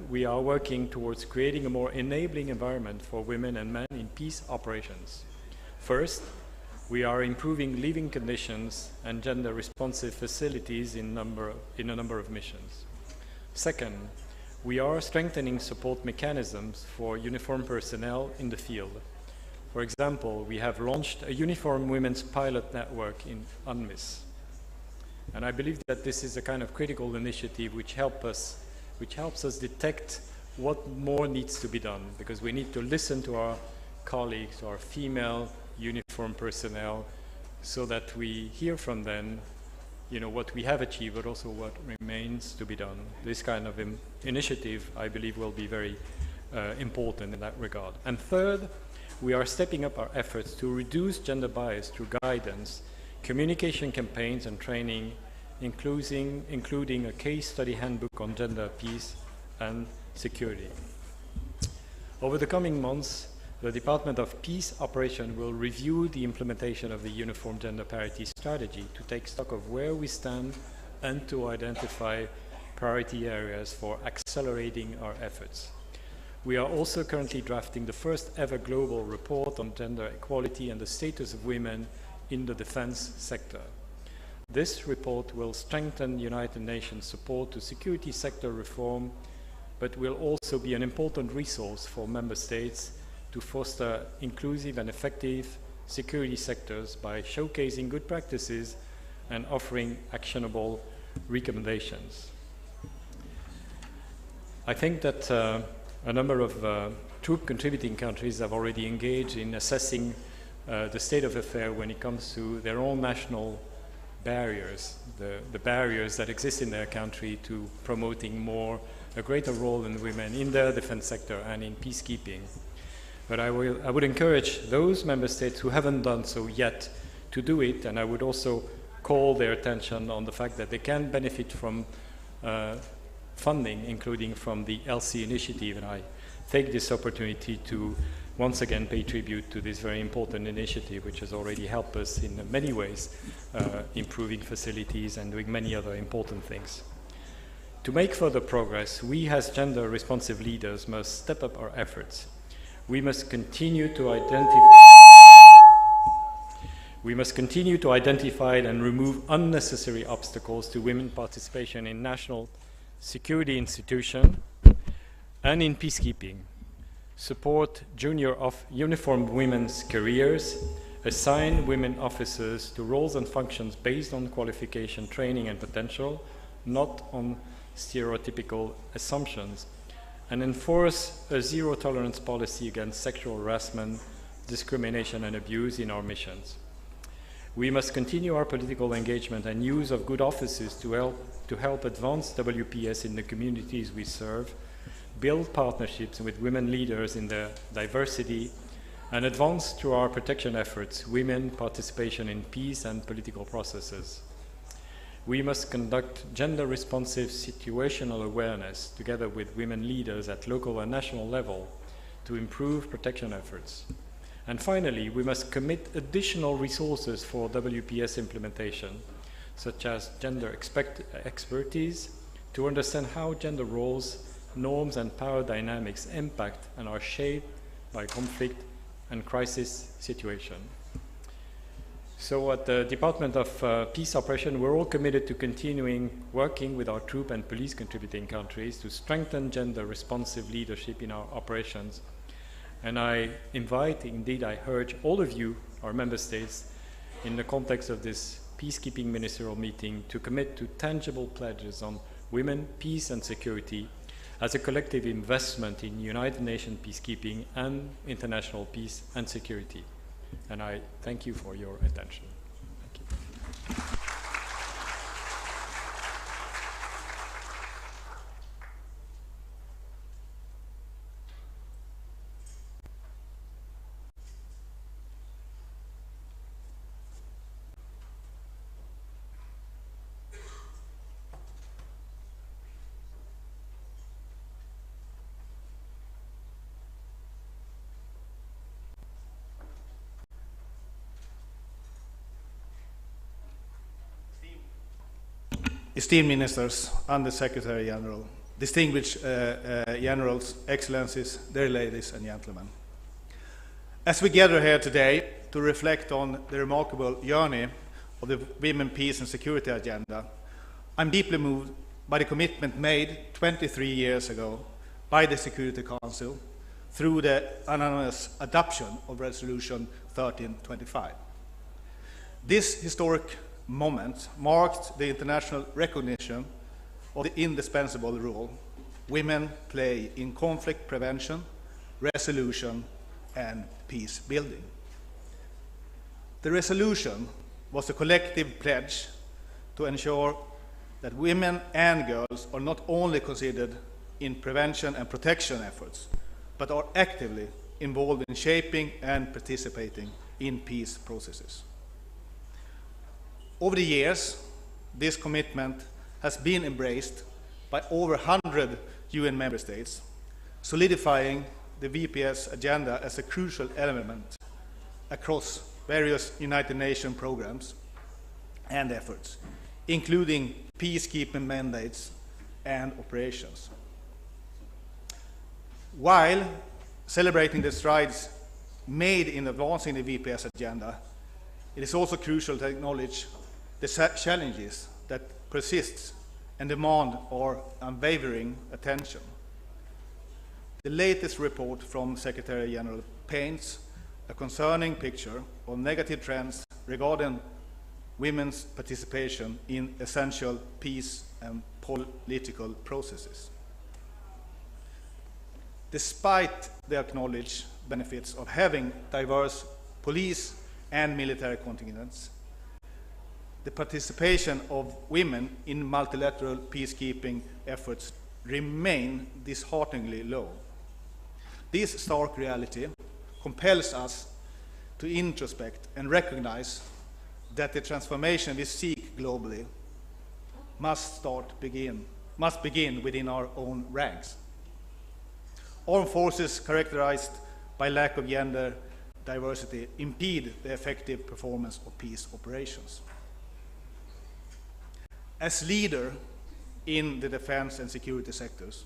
we are working towards creating a more enabling environment for women and men in peace operations. First, we are improving living conditions and gender-responsive facilities in a number of missions. Second, we are strengthening support mechanisms for uniformed personnel in the field. For example, we have launched a uniformed women's pilot network in UNMISS. And I believe that this is a kind of critical initiative which helps us detect what more needs to be done, because we need to listen to our colleagues, our female uniformed personnel, so that we hear from them, what we have achieved, but also what remains to be done. This kind of initiative, I believe, will be very important in that regard. And third, we are stepping up our efforts to reduce gender bias through guidance, communication campaigns and training, including a case study handbook on gender, peace and security. Over the coming months, the Department of Peace Operations will review the implementation of the Uniform Gender Parity Strategy to take stock of where we stand and to identify priority areas for accelerating our efforts. We are also currently drafting the first ever global report on gender equality and the status of women in the defense sector. This report will strengthen United Nations support to security sector reform, but will also be an important resource for member states to foster inclusive and effective security sectors by showcasing good practices and offering actionable recommendations. I think that a number of troop contributing countries have already engaged in assessing the state of affairs when it comes to their own national barriers, the barriers that exist in their country to promoting a greater role in women in their defense sector and in peacekeeping. But I would encourage those member states who haven't done so yet to do it, and I would also call their attention on the fact that they can benefit from funding, including from the LC initiative, and I take this opportunity to once again pay tribute to this very important initiative, which has already helped us in many ways, improving facilities and doing many other important things. To make further progress, we as gender-responsive leaders must step up our efforts. We must continue to identify and remove unnecessary obstacles to women's participation in national security institutions and in peacekeeping, support uniformed women's careers, assign women officers to roles and functions based on qualification, training and potential, not on stereotypical assumptions, and enforce a zero-tolerance policy against sexual harassment, discrimination and abuse in our missions. We must continue our political engagement and use of good offices to help advance WPS in the communities we serve, build partnerships with women leaders in their diversity, and advance through our protection efforts women participation in peace and political processes. We must conduct gender-responsive situational awareness together with women leaders at local and national level to improve protection efforts. And finally, we must commit additional resources for WPS implementation, such as gender expertise, to understand how gender roles, norms and power dynamics impact and are shaped by conflict and crisis situation. So at the Department of Peace Operations, we're all committed to continuing working with our troop and police contributing countries to strengthen gender-responsive leadership in our operations. And I invite, indeed I urge all of you, our member states, in the context of this Peacekeeping Ministerial meeting, to commit to tangible pledges on women, peace and security as a collective investment in United Nations peacekeeping and international peace and security. And I thank you for your attention. Thank you. Esteemed Ministers, Under Secretary General, distinguished generals, excellencies, dear ladies and gentlemen. As we gather here today to reflect on the remarkable journey of the Women, Peace and Security agenda, I'm deeply moved by the commitment made 23 years ago by the Security Council through the unanimous adoption of Resolution 1325. This historic moment marked the international recognition of the indispensable role women play in conflict prevention, resolution, and peace building. The resolution was a collective pledge to ensure that women and girls are not only considered in prevention and protection efforts, but are actively involved in shaping and participating in peace processes. Over the years, this commitment has been embraced by over 100 UN member states, solidifying the VPS agenda as a crucial element across various United Nations programs and efforts, including peacekeeping mandates and operations. While celebrating the strides made in advancing the VPS agenda, it is also crucial to acknowledge the challenges that persist and demand our unwavering attention. The latest report from Secretary General paints a concerning picture of negative trends regarding women's participation in essential peace and political processes. Despite the acknowledged benefits of having diverse police and military contingents, the participation of women in multilateral peacekeeping efforts remain dishearteningly low. This stark reality compels us to introspect and recognize that the transformation we seek globally must begin within our own ranks. Armed forces characterized by lack of gender diversity impede the effective performance of peace operations. As leader in the defense and security sectors,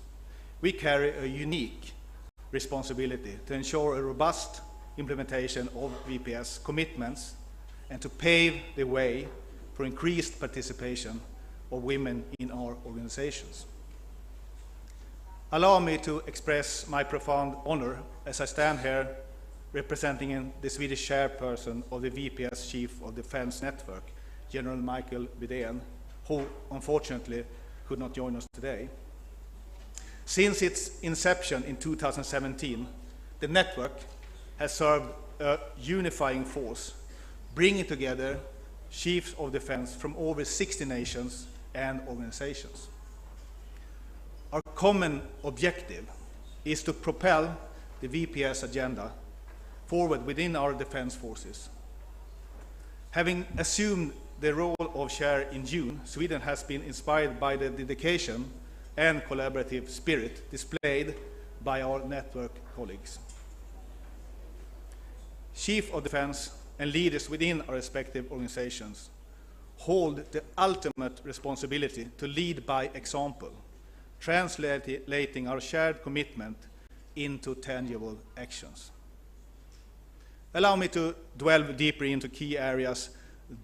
we carry a unique responsibility to ensure a robust implementation of VPS commitments and to pave the way for increased participation of women in our organizations. Allow me to express my profound honor as I stand here representing the Swedish chairperson of the VPS Chief of Defense Network, General Michael Widén, who unfortunately could not join us today. Since its inception in 2017, the network has served a unifying force, bringing together chiefs of defense from over 60 nations and organizations. Our common objective is to propel the VPS agenda forward within our defense forces. Having assumed the role of chair in June, Sweden has been inspired by the dedication and collaborative spirit displayed by our network colleagues. Chief of Defense and leaders within our respective organizations hold the ultimate responsibility to lead by example, translating our shared commitment into tangible actions. Allow me to delve deeper into key areas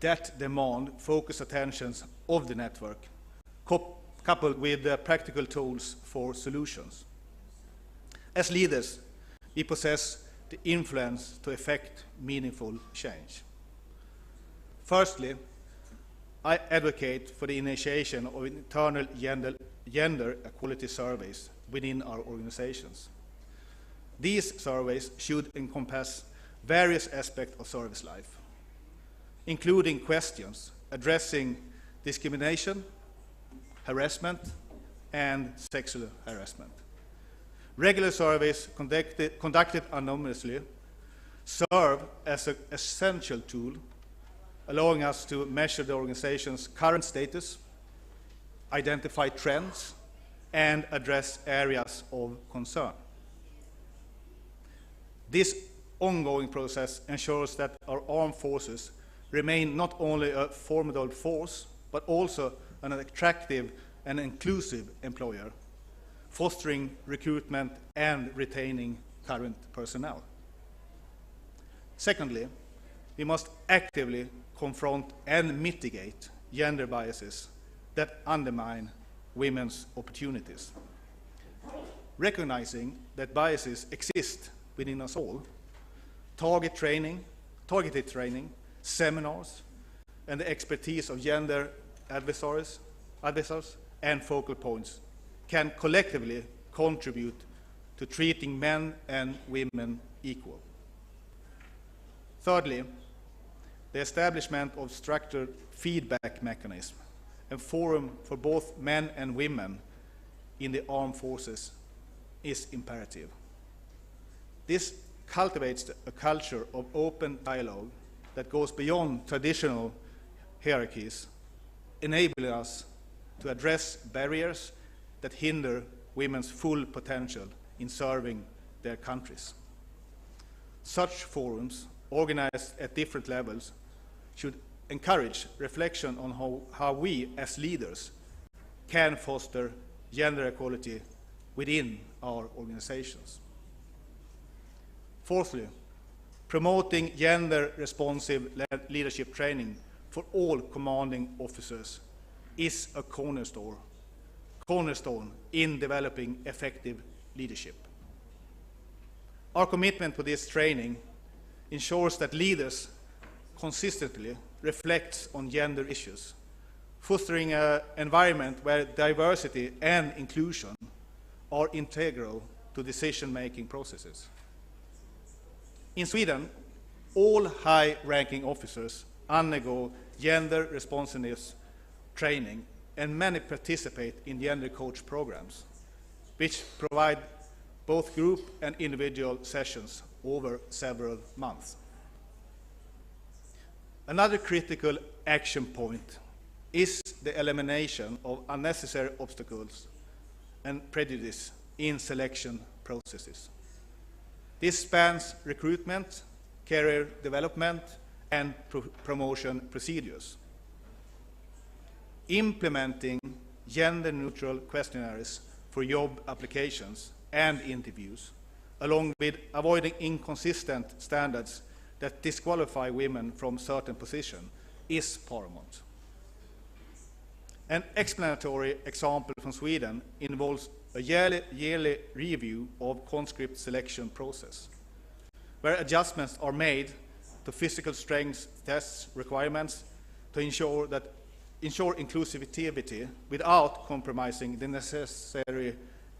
that demand focused attentions of the network, coupled with practical tools for solutions. As leaders, we possess the influence to effect meaningful change. Firstly, I advocate for the initiation of internal gender equality surveys within our organizations. These surveys should encompass various aspects of service life, including questions addressing discrimination, harassment, and sexual harassment. Regular surveys conducted anonymously serve as an essential tool, allowing us to measure the organization's current status, identify trends, and address areas of concern. This ongoing process ensures that our armed forces remain not only a formidable force, but also an attractive and inclusive employer, fostering recruitment and retaining current personnel. Secondly, we must actively confront and mitigate gender biases that undermine women's opportunities. Recognizing that biases exist within us all, targeted training, seminars, and the expertise of gender advisors and focal points can collectively contribute to treating men and women equal. Thirdly, the establishment of structured feedback mechanism and forum for both men and women in the armed forces is imperative. This cultivates a culture of open dialogue that goes beyond traditional hierarchies, enabling us to address barriers that hinder women's full potential in serving their countries. Such forums, organized at different levels, should encourage reflection on how we as leaders can foster gender equality within our organizations. Fourthly, promoting gender-responsive leadership training for all commanding officers is a cornerstone in developing effective leadership. Our commitment to this training ensures that leaders consistently reflect on gender issues, fostering an environment where diversity and inclusion are integral to decision-making processes. In Sweden, all high-ranking officers undergo gender responsiveness training, and many participate in gender coach programs, which provide both group and individual sessions over several months. Another critical action point is the elimination of unnecessary obstacles and prejudice in selection processes. This spans recruitment, career development, and promotion procedures. Implementing gender-neutral questionnaires for job applications and interviews, along with avoiding inconsistent standards that disqualify women from certain positions, is paramount. An explanatory example from Sweden involves a yearly review of conscript selection process, where adjustments are made to physical strength test requirements to ensure inclusivity without compromising the necessary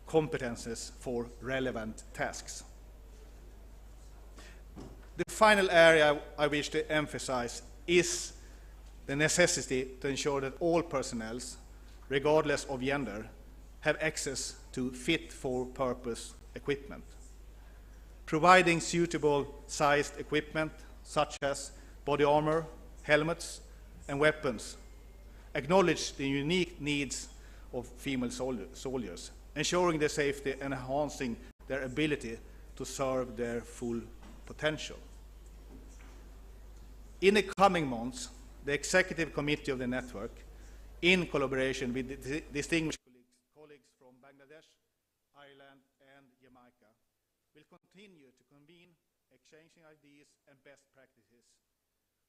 competences for relevant tasks. The final area I wish to emphasize is the necessity to ensure that all personnel, regardless of gender, have access to fit-for-purpose equipment. Providing suitable sized equipment, such as body armor, helmets, and weapons, acknowledge the unique needs of female soldiers, ensuring their safety and enhancing their ability to serve their full potential. In the coming months, the Executive Committee of the Network, in collaboration with the distinguished colleagues from Bangladesh, Ireland, and Jamaica, will continue to convene, exchanging ideas and best practices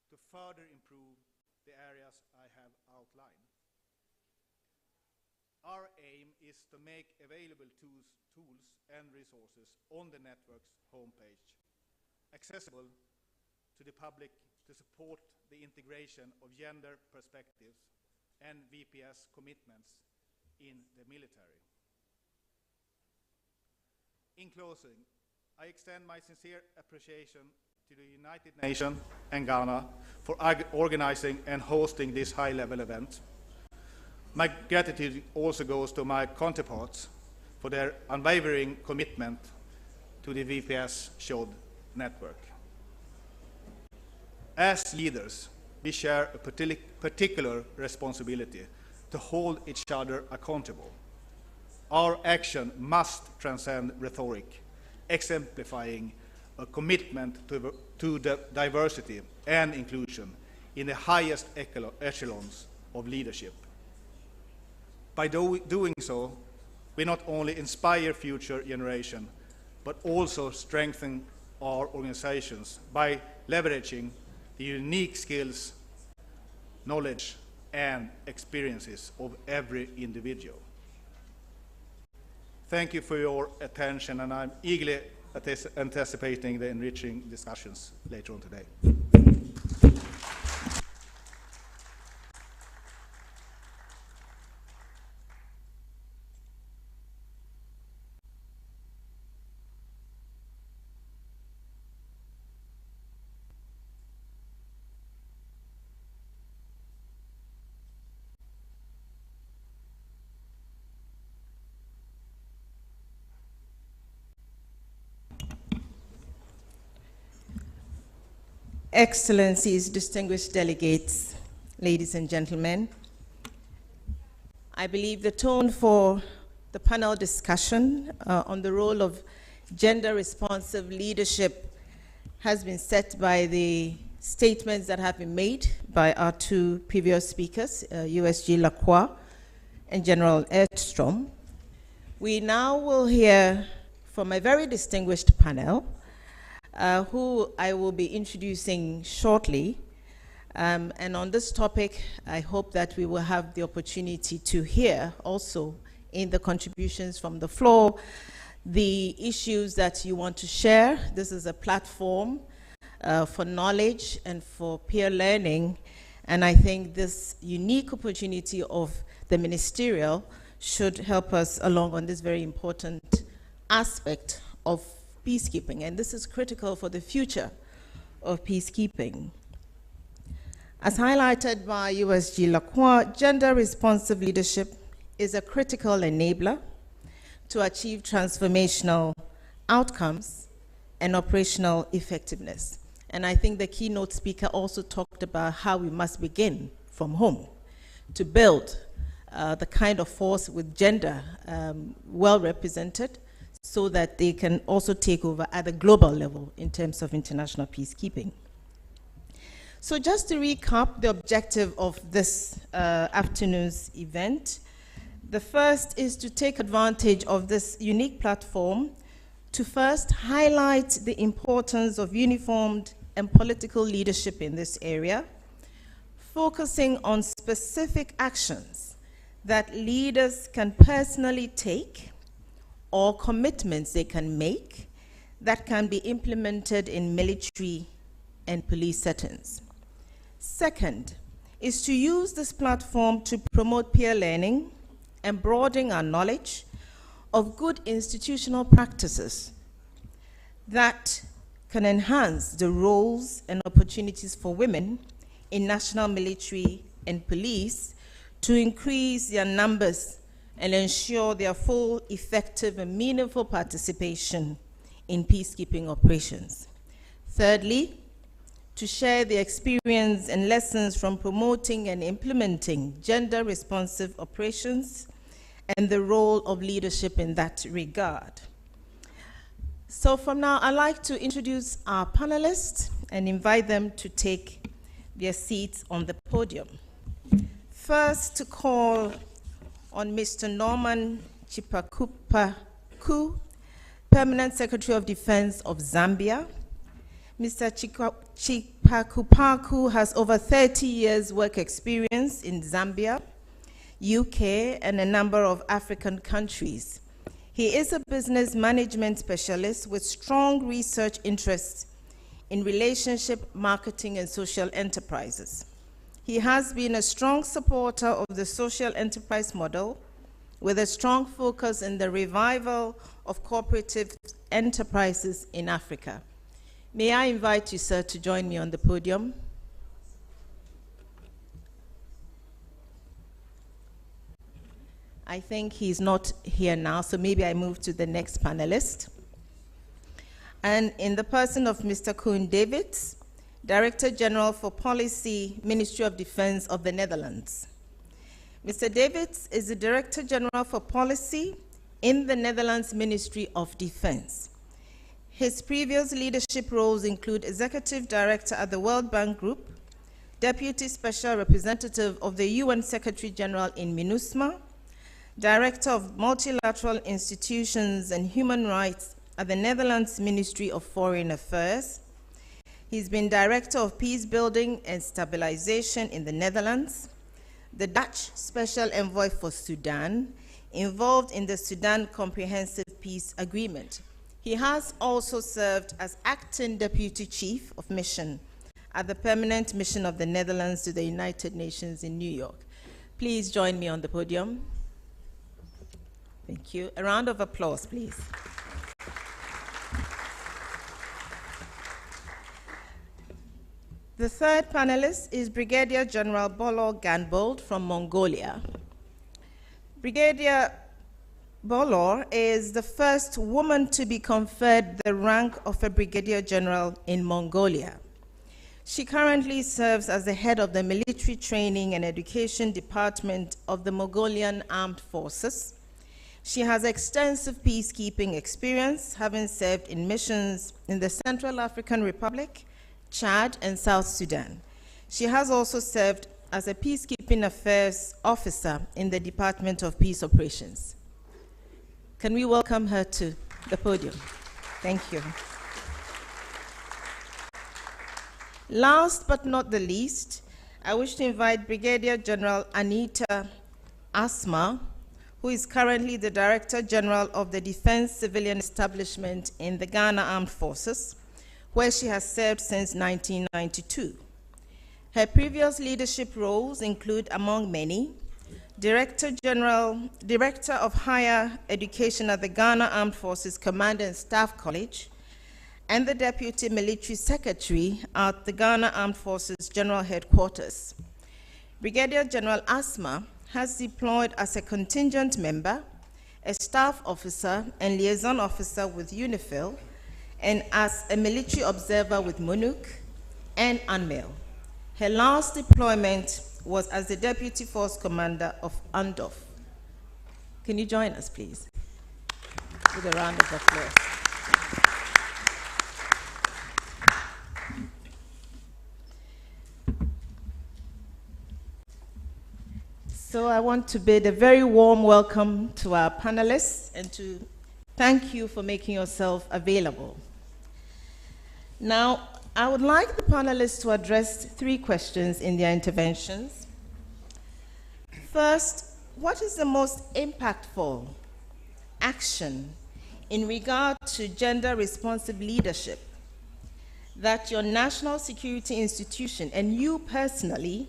to further improve the areas I have outlined. Our aim is to make available tools and resources on the network's homepage accessible to the public to support the integration of gender perspectives and VPS commitments in the military. In closing, I extend my sincere appreciation to the United Nations and Ghana for organizing and hosting this high-level event. My gratitude also goes to my counterparts for their unwavering commitment to the VPS SHOD network. As leaders, we share a particular responsibility to hold each other accountable. Our action must transcend rhetoric, exemplifying a commitment to the diversity and inclusion in the highest echelons of leadership. By doing so, we not only inspire future generation, but also strengthen our organizations by leveraging the unique skills, knowledge, and experiences of every individual. Thank you for your attention, and I'm eagerly anticipating the enriching discussions later on today. Excellencies, distinguished delegates, ladies and gentlemen, I believe the tone for the panel discussion on the role of gender-responsive leadership has been set by the statements that have been made by our two previous speakers, USG Lacroix and General Edstrom. We now will hear from a very distinguished panel who I will be introducing shortly. And on this topic, I hope that we will have the opportunity to hear also in the contributions from the floor the issues that you want to share. This is a platform for knowledge and for peer learning. And I think this unique opportunity of the ministerial should help us along on this very important aspect of peacekeeping, and this is critical for the future of peacekeeping. As highlighted by USG Lacroix, gender-responsive leadership is a critical enabler to achieve transformational outcomes and operational effectiveness. And I think the keynote speaker also talked about how we must begin from home to build the kind of force with gender well represented, so that they can also take over at the global level in terms of international peacekeeping. So just to recap the objective of this afternoon's event, the first is to take advantage of this unique platform to first highlight the importance of uniformed and political leadership in this area, focusing on specific actions that leaders can personally take or commitments they can make that can be implemented in military and police settings. Second is to use this platform to promote peer learning and broaden our knowledge of good institutional practices that can enhance the roles and opportunities for women in national military and police to increase their numbers and ensure their full, effective, and meaningful participation in peacekeeping operations. Thirdly, to share the experience and lessons from promoting and implementing gender-responsive operations and the role of leadership in that regard. So from now, I'd like to introduce our panelists and invite them to take their seats on the podium. First, to call on Mr. Norman Chipakupaku, Permanent Secretary of Defense of Zambia. Mr. Chipakupaku has over 30 years work experience in Zambia, UK, and a number of African countries. He is a business management specialist with strong research interests in relationship, marketing, and social enterprises. He has been a strong supporter of the social enterprise model with a strong focus in the revival of cooperative enterprises in Africa. May I invite you, sir, to join me on the podium? I think he's not here now, so maybe I move to the next panelist. And in the person of Mr. Koen Davids, Director General for Policy, Ministry of Defense of the Netherlands. Mr. Davids is the Director General for Policy in the Netherlands Ministry of Defense. His previous leadership roles include Executive Director at the World Bank Group, Deputy Special Representative of the UN Secretary General in MINUSMA, Director of Multilateral Institutions and Human Rights at the Netherlands Ministry of Foreign Affairs. He's been Director of Peace Building and Stabilization in the Netherlands, the Dutch Special Envoy for Sudan, involved in the Sudan Comprehensive Peace Agreement. He has also served as Acting Deputy Chief of Mission at the Permanent Mission of the Netherlands to the United Nations in New York. Please join me on the podium. Thank you. A round of applause, please. The third panelist is Brigadier General Bolo Ganbold from Mongolia. Brigadier Bolo is the first woman to be conferred the rank of a Brigadier General in Mongolia. She currently serves as the head of the Military Training and Education Department of the Mongolian Armed Forces. She has extensive peacekeeping experience, having served in missions in the Central African Republic, Chad, and South Sudan. She has also served as a Peacekeeping Affairs Officer in the Department of Peace Operations. Can we welcome her to the podium? Thank you. Last but not the least, I wish to invite Brigadier General Anita Asma, who is currently the Director General of the Defense Civilian Establishment in the Ghana Armed Forces, where she has served since 1992. Her previous leadership roles include, among many, Director of Higher Education at the Ghana Armed Forces Command and Staff College, and the Deputy Military Secretary at the Ghana Armed Forces General Headquarters. Brigadier General Asma has deployed as a contingent member, a staff officer and liaison officer with UNIFIL, and as a military observer with MONUC and UNMIL. Her last deployment was as the Deputy Force Commander of UNDOF. Can you join us, please? With a round of applause. So I want to bid a very warm welcome to our panelists and to thank you for making yourself available. Now, I would like the panelists to address 3 questions in their interventions. First, what is the most impactful action in regard to gender-responsive leadership that your national security institution and you personally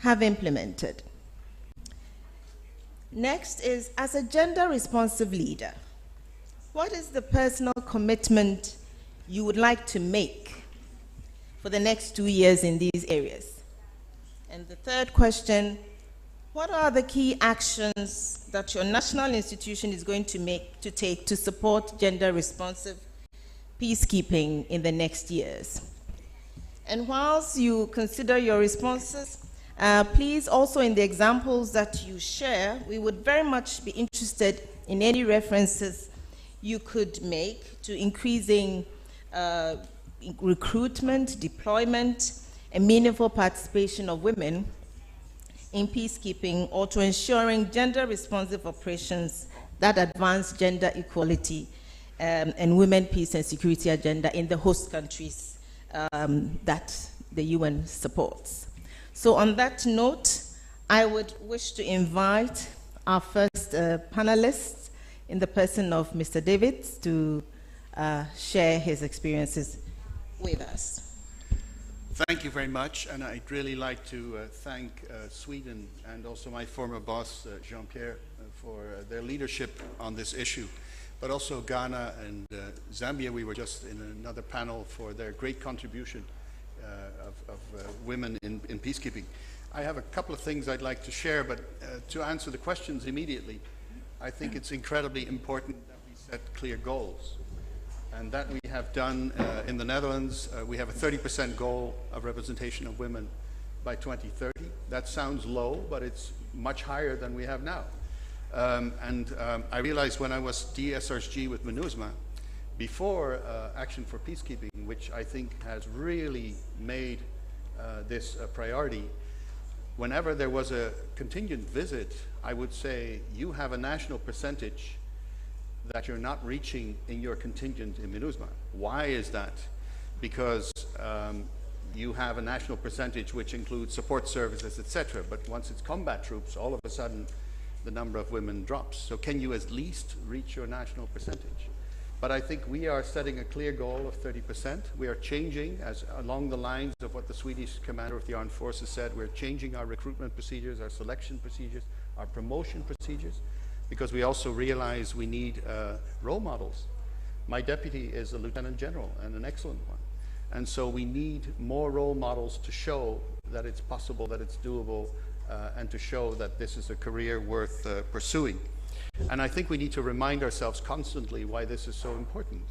have implemented? Next is, as a gender-responsive leader, what is the personal commitment you would like to make for the next 2 years in these areas? And the third question, what are the key actions that your national institution is going to take to support gender-responsive peacekeeping in the next years? And whilst you consider your responses, please also in the examples that you share, we would very much be interested in any references you could make to increasing recruitment, deployment, and meaningful participation of women in peacekeeping, or to ensuring gender-responsive operations that advance gender equality and women, peace, and security agenda in the host countries that the UN supports. So on that note, I would wish to invite our first panelist in the person of Mr. Davids to share his experiences with us. Thank you very much, and I'd really like to thank Sweden and also my former boss, Jean-Pierre, for their leadership on this issue, but also Ghana and Zambia. We were just in another panel for their great contribution of women in peacekeeping. I have a couple of things I'd like to share, but to answer the questions immediately, I think it's incredibly important that we set clear goals. And that we have done in the Netherlands. We have a 30% goal of representation of women by 2030. That sounds low, but it's much higher than we have now. I realized when I was DSRG with MINUSMA, before Action for Peacekeeping, which I think has really made this a priority, whenever there was a contingent visit, I would say you have a national percentage that you're not reaching in your contingent in MINUSMA. Why is that? Because you have a national percentage which includes support services, etc. But once it's combat troops, all of a sudden the number of women drops. So can you at least reach your national percentage? But I think we are setting a clear goal of 30%. We are changing, as along the lines of what the Swedish commander of the armed forces said, we're changing our recruitment procedures, our selection procedures, our promotion procedures, because we also realize we need role models. My deputy is a lieutenant general and an excellent one. And so we need more role models to show that it's possible, that it's doable, and to show that this is a career worth pursuing. And I think we need to remind ourselves constantly why this is so important.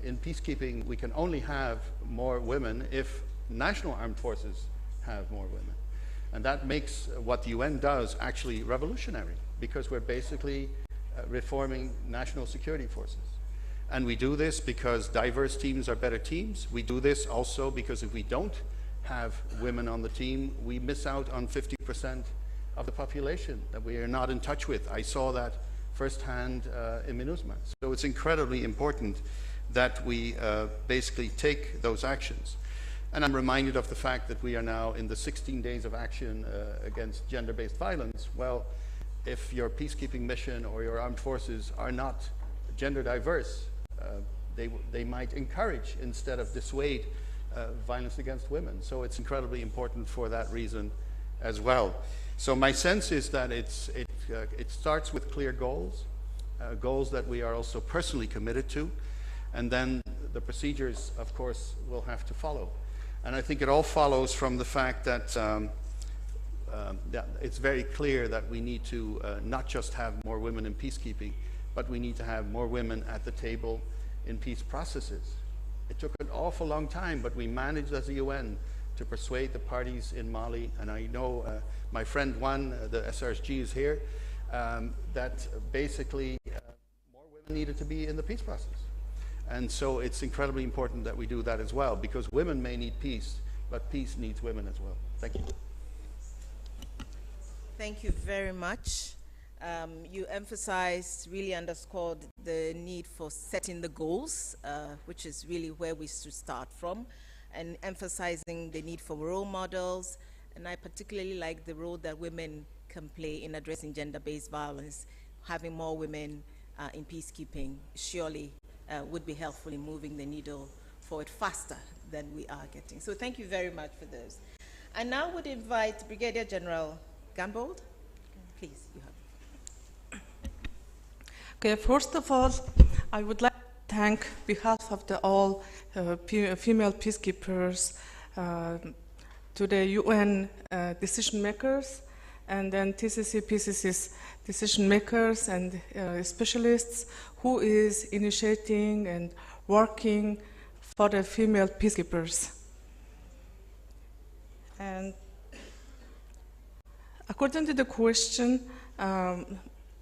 In peacekeeping, we can only have more women if national armed forces have more women. And that makes what the UN does actually revolutionary, because we're basically reforming national security forces. And we do this because diverse teams are better teams. We do this also because if we don't have women on the team, we miss out on 50% of the population that we are not in touch with. I saw that firsthand in MINUSMA. So it's incredibly important that we basically take those actions. And I'm reminded of the fact that we are now in the 16 days of action against gender-based violence. Well, if your peacekeeping mission or your armed forces are not gender diverse, they might encourage instead of dissuade violence against women. So it's incredibly important for that reason as well. So my sense is that it starts with clear goals, goals that we are also personally committed to, and then the procedures, of course, will have to follow. And I think it all follows from the fact that, that it's very clear that we need to not just have more women in peacekeeping, but we need to have more women at the table in peace processes. It took an awful long time, but we managed as a UN to persuade the parties in Mali, and I know my friend Juan, the SRSG is here, that basically more women needed to be in the peace process. And so it's incredibly important that we do that as well, because women may need peace, but peace needs women as well. Thank you. Thank you very much. You emphasized, really underscored the need for setting the goals, which is really where we should start from, and emphasizing the need for role models. And I particularly like the role that women can play in addressing gender-based violence. Having more women in peacekeeping surely would be helpful in moving the needle forward faster than we are getting. So thank you very much for those. I now would invite Brigadier General Gambold. Please, you have. Okay, first of all, I would like to thank, on behalf of all female peacekeepers, to the UN decision makers, and then TCC, PCC's decision makers and specialists who is initiating and working for the female peacekeepers. And according to the question,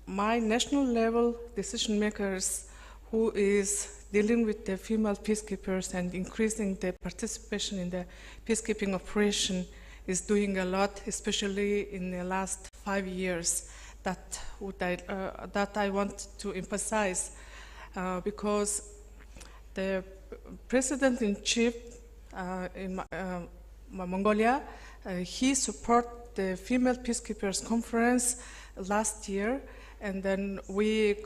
my national level decision makers who is dealing with the female peacekeepers and increasing the participation in the peacekeeping operation is doing a lot, especially in the last 5 years. That I want to emphasize because the President-in-Chief in Mongolia, he supported the Female Peacekeepers Conference last year, and then the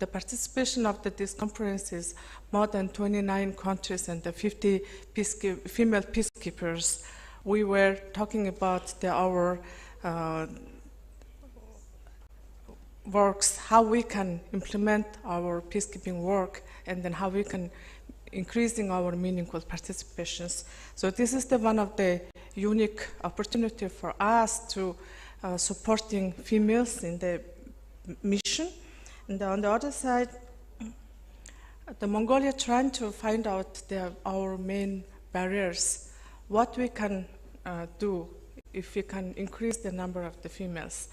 participation of this conference is more than 29 countries and the 50 female peacekeepers. We were talking about our works, how we can implement our peacekeeping work, and then how we can increasing our meaningful participations. So this is one of the unique opportunity for us to supporting females in the mission. And on the other side, the Mongolia trying to find out our main barriers, what we can do if we can increase the number of the females.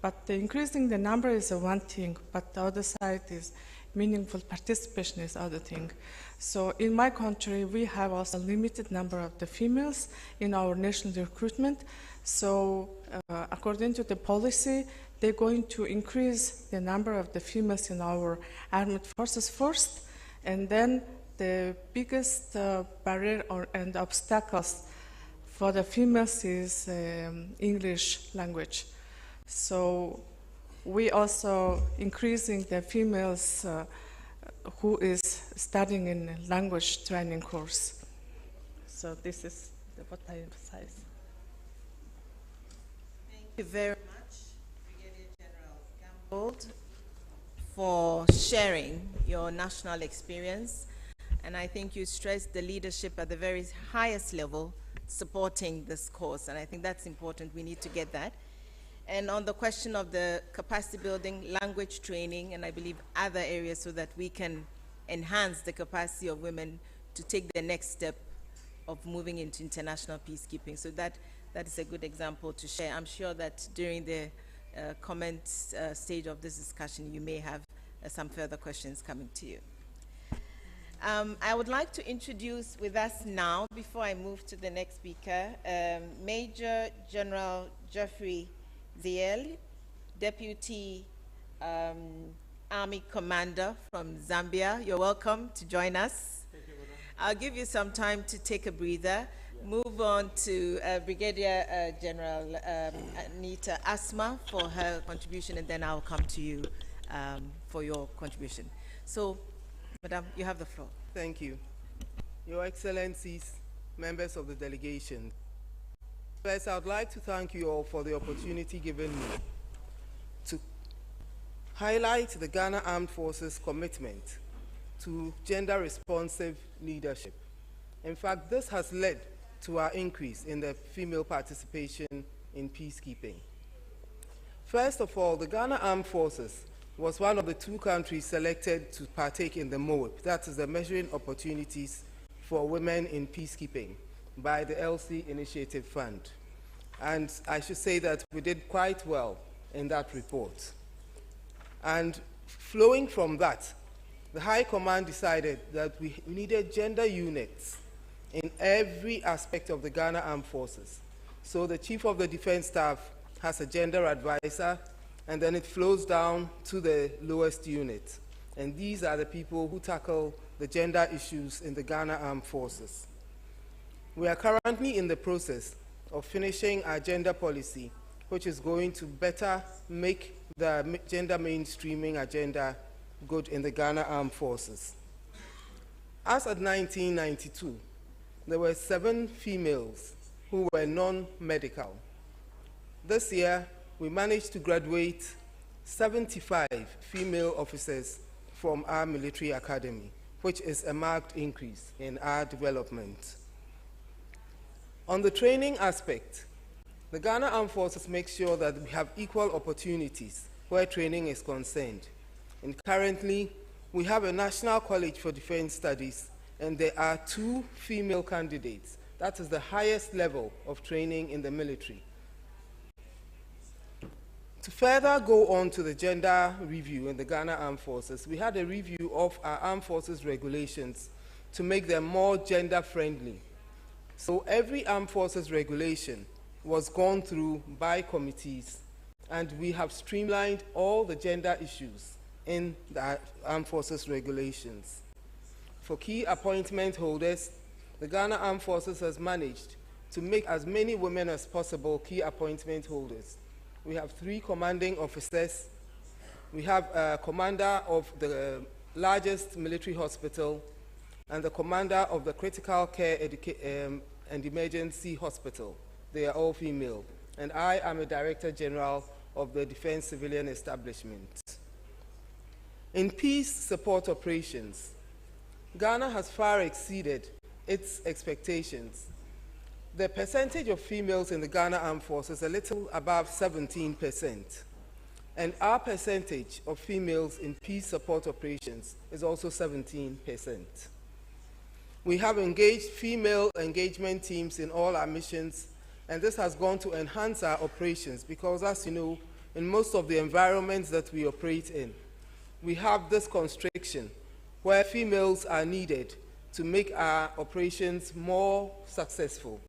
But increasing the number is one thing, but the other side is meaningful participation is other thing. So in my country, we have also a limited number of the females in our national recruitment. So according to the policy, they're going to increase the number of the females in our armed forces first, and then the biggest barrier and obstacles for the females is English language. So we also increasing the females who is studying in a language training course. So this is what I emphasize. Thank you very much, Brigadier General Gambold, for sharing your national experience. And I think you stressed the leadership at the very highest level supporting this course, and I think that's important. We need to get that. And on the question of the capacity building, language training, and I believe other areas so that we can enhance the capacity of women to take the next step of moving into international peacekeeping. So that is a good example to share. I'm sure that during the comment stage of this discussion, you may have some further questions coming to you. I would like to introduce with us now, before I move to the next speaker, Major General Geoffrey Ziel, Deputy Army Commander from Zambia. You're welcome to join us. Thank you, madam. I'll give you some time to take a breather. Move on to Brigadier General Anita Asma for her contribution, and then I'll come to you for your contribution. So, Madam, you have the floor. Thank you. Your Excellencies, members of the delegation. First, I would like to thank you all for the opportunity given me to highlight the Ghana Armed Forces commitment to gender-responsive leadership. In fact, this has led to our increase in the female participation in peacekeeping. First of all, the Ghana Armed Forces was one of the 2 countries selected to partake in the MOIP, that is the Measuring Opportunities for Women in Peacekeeping, by the LC Initiative Fund. And I should say that we did quite well in that report. And flowing from that, the High Command decided that we needed gender units in every aspect of the Ghana Armed Forces. So the Chief of the Defense Staff has a gender advisor, and then it flows down to the lowest unit. And these are the people who tackle the gender issues in the Ghana Armed Forces. We are currently in the process of finishing our gender policy, which is going to better make the gender mainstreaming agenda good in the Ghana Armed Forces. As of 1992, there were 7 females who were non-medical. This year, we managed to graduate 75 female officers from our military academy, which is a marked increase in our development. On the training aspect, the Ghana Armed Forces make sure that we have equal opportunities where training is concerned. And currently, we have a National College for Defense Studies, and there are 2 female candidates. That is the highest level of training in the military. To further go on to the gender review in the Ghana Armed Forces, we had a review of our Armed Forces regulations to make them more gender-friendly. So every Armed Forces regulation was gone through by committees, and we have streamlined all the gender issues in the Armed Forces regulations. For key appointment holders, the Ghana Armed Forces has managed to make as many women as possible key appointment holders. We have 3 commanding officers. We have a commander of the largest military hospital and the commander of the critical care and emergency hospital. They are all female. And I am a Director General of the Defense Civilian Establishment. In peace support operations, Ghana has far exceeded its expectations. The percentage of females in the Ghana Armed Forces is a little above 17%. And our percentage of females in peace support operations is also 17%. We have engaged female engagement teams in all our missions, and this has gone to enhance our operations because, as you know, in most of the environments that we operate in, we have this constriction where females are needed to make our operations more successful.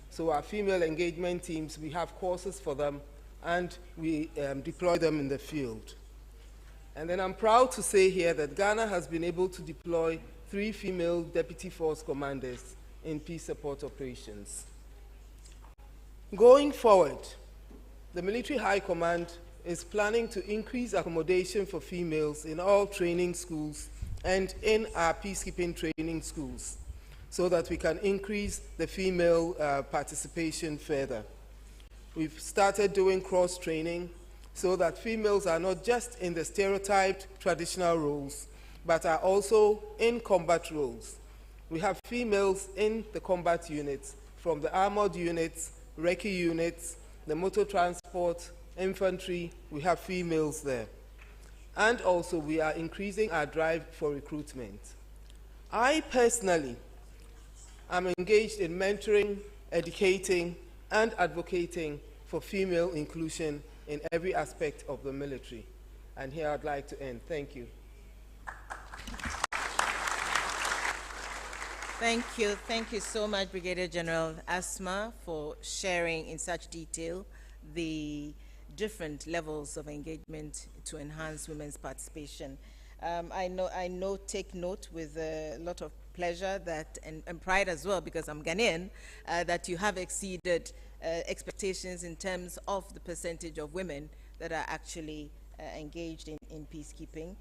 So our female engagement teams, we have courses for them, and we deploy them in the field. And then I'm proud to say here that Ghana has been able to deploy 3 female deputy force commanders in peace support operations. Going forward, the Military High Command is planning to increase accommodation for females in all training schools and in our peacekeeping training schools, so that we can increase the female participation further. We've started doing cross-training so that females are not just in the stereotyped traditional roles, but are also in combat roles. We have females in the combat units, from the armored units, recce units, the motor transport, infantry, we have females there. And also we are increasing our drive for recruitment. I personally am engaged in mentoring, educating, and advocating for female inclusion in every aspect of the military. And here I'd like to end. Thank you. Thank you so much, Brigadier General Asma, for sharing in such detail the different levels of engagement to enhance women's participation. I take note with a lot of pleasure that, and pride as well, because I'm Ghanaian, that you have exceeded expectations in terms of the percentage of women that are actually engaged in peacekeeping.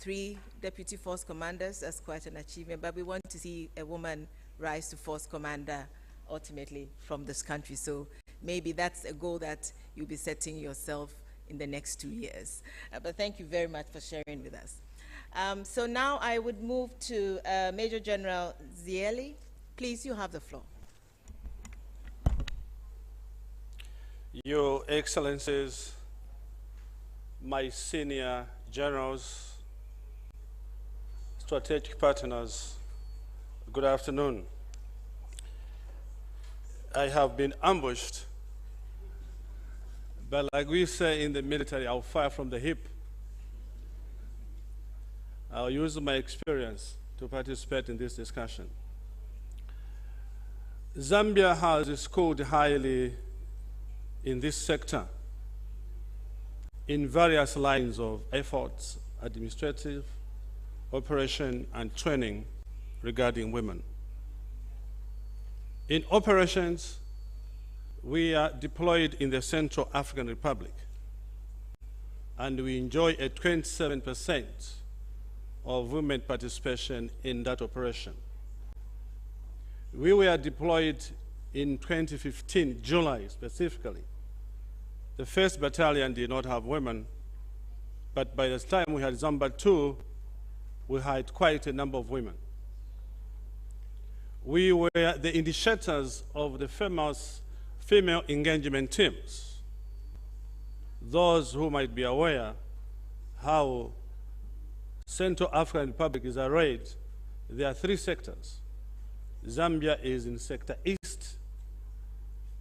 3 deputy force commanders, that's quite an achievement, but we want to see a woman rise to force commander ultimately from this country. So maybe that's a goal that you'll be setting yourself in the next 2 years. But thank you very much for sharing with us. So now I would move to Major General Zieli. Please, you have the floor. Your Excellencies, my senior generals, strategic partners, good afternoon. I have been ambushed, but like we say in the military, I'll fire from the hip. I'll use my experience to participate in this discussion. Zambia has scored highly in this sector in various lines of efforts, administrative, operation, and training regarding women. In operations, we are deployed in the Central African Republic, and we enjoy a 27% of women participation in that operation. We were deployed in 2015, July specifically. The 1st Battalion did not have women, but by the time we had Zamba 2, we had quite a number of women. We were the initiators of the famous female engagement teams. Those who might be aware how Central African Republic is arrayed, there are 3 sectors. Zambia is in Sector East.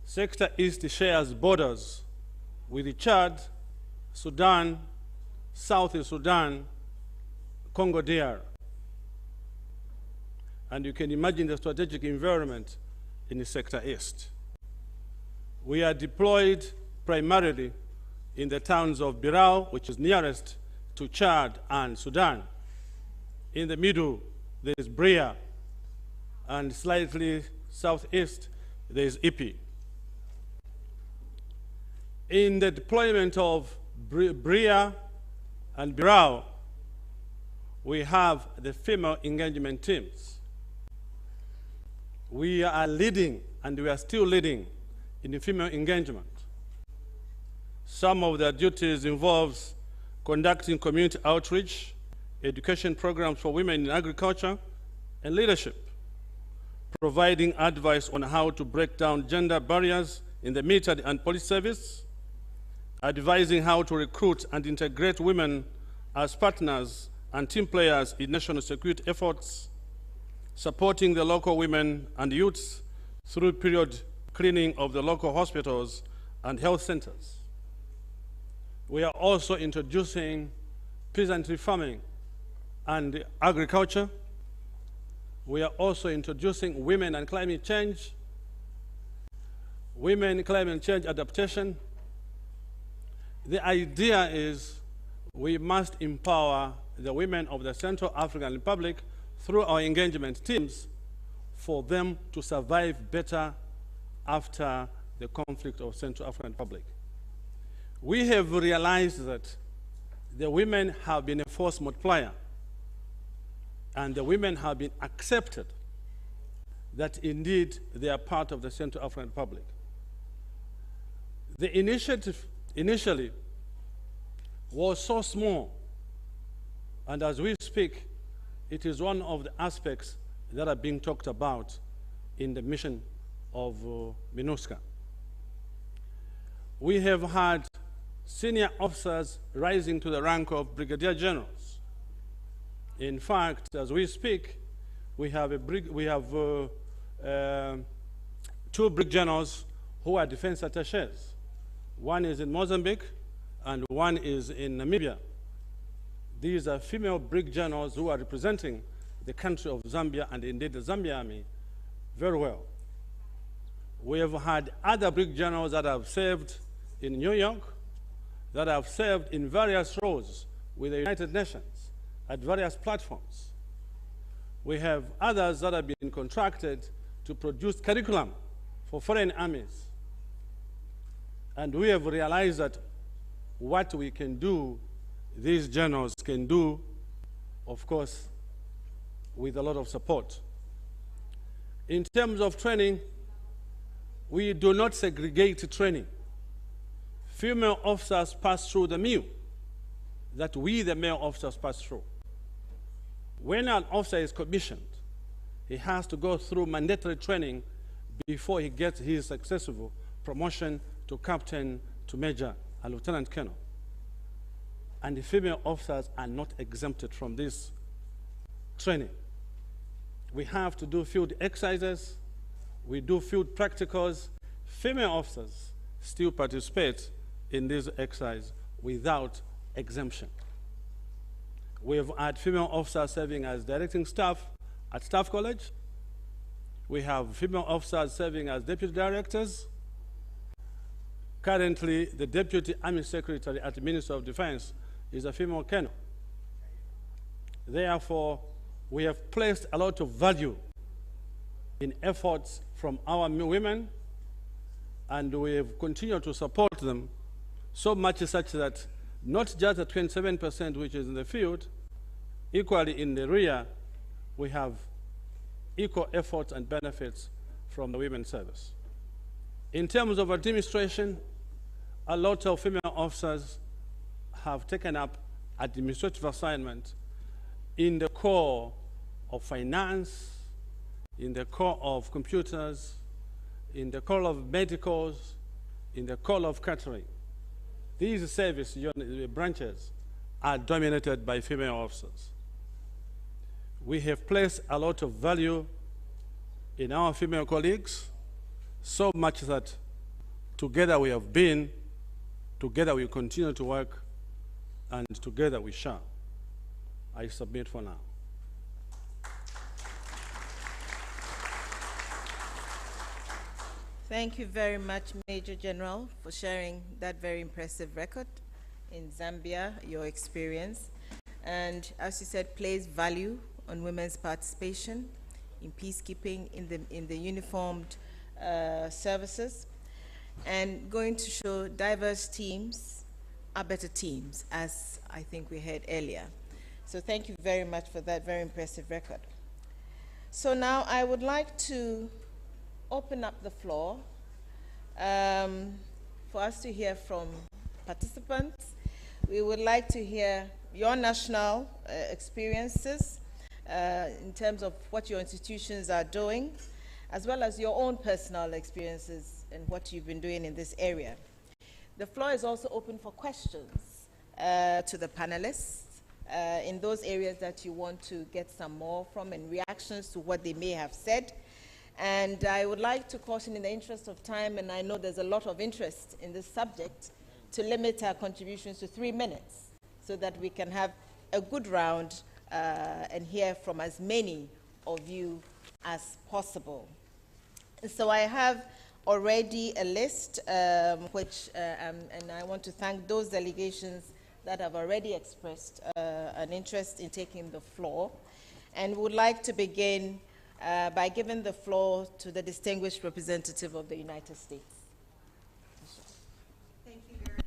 Sector East shares borders with Chad, Sudan, South Sudan, Congo DR. And you can imagine the strategic environment in the Sector East. We are deployed primarily in the towns of Birao, which is nearest to Chad and Sudan. In the middle, there is Bria, and slightly southeast, there is Ipi. In the deployment of Bria and Birao, we have the female engagement teams. We are leading, and we are still leading, in the female engagement. Some of their duties involves conducting community outreach, education programs for women in agriculture, and leadership, providing advice on how to break down gender barriers in the military and police service, advising how to recruit and integrate women as partners and team players in national security efforts, supporting the local women and youths through period cleaning of the local hospitals and health centers. We are also introducing peasantry farming and agriculture. We are also introducing women and climate change, women climate change adaptation. The idea is we must empower the women of the Central African Republic through our engagement teams for them to survive better after the conflict of Central African Republic. We have realized that the women have been a force multiplier, and the women have been accepted that indeed they are part of the Central African Republic. The initiative initially was so small, and as we speak, it is one of the aspects that are being talked about in the mission of MINUSCA. We have had senior officers rising to the rank of brigadier generals. In fact, as we speak, we have two brig generals who are defense attachés. One is in Mozambique and one is in Namibia. These are female brig generals who are representing the country of Zambia and indeed the Zambia Army very well. We have had other brig generals that have served in New York, that have served in various roles with the United Nations at various platforms. We have others that have been contracted to produce curriculum for foreign armies. And we have realized that what we can do, these generals can do, of course, with a lot of support. In terms of training, we do not segregate training. Female officers pass through the mill that we, the male officers, pass through. When an officer is commissioned, he has to go through mandatory training before he gets his successful promotion to captain, to major, and lieutenant colonel. And the female officers are not exempted from this training. We have to do field exercises, we do field practicals. Female officers still participate in this exercise without exemption. We have had female officers serving as directing staff at Staff College. We have female officers serving as deputy directors. Currently, the Deputy Army Secretary at the Ministry of Defense is a female colonel. Therefore, we have placed a lot of value in efforts from our women, and we have continued to support them, so much such that not just the 27% which is in the field, equally in the rear, we have equal efforts and benefits from the women's service. In terms of administration, a lot of female officers have taken up administrative assignment in the core of finance, in the core of computers, in the core of medicals, in the core of catering. These service branches are dominated by female officers. We have placed a lot of value in our female colleagues, so much that together we have been, together we continue to work, and together we shall. I submit for now. Thank you very much, Major General, for sharing that very impressive record in Zambia, your experience. And as you said, place value on women's participation in peacekeeping in the uniformed services, and going to show diverse teams are better teams, as I think we heard earlier. So thank you very much for that very impressive record. So now I would like to open up the floor for us to hear from participants. We would like to hear your national experiences in terms of what your institutions are doing, as well as your own personal experiences and what you've been doing in this area. The floor is also open for questions to the panelists in those areas that you want to get some more from and reactions to what they may have said. And I would like to caution, in the interest of time, and I know there's a lot of interest in this subject, to limit our contributions to 3 minutes so that we can have a good round and hear from as many of you as possible. So I have already a list, and I want to thank those delegations that have already expressed an interest in taking the floor, and would like to begin by giving the floor to the distinguished representative of the United States. Thank you very much.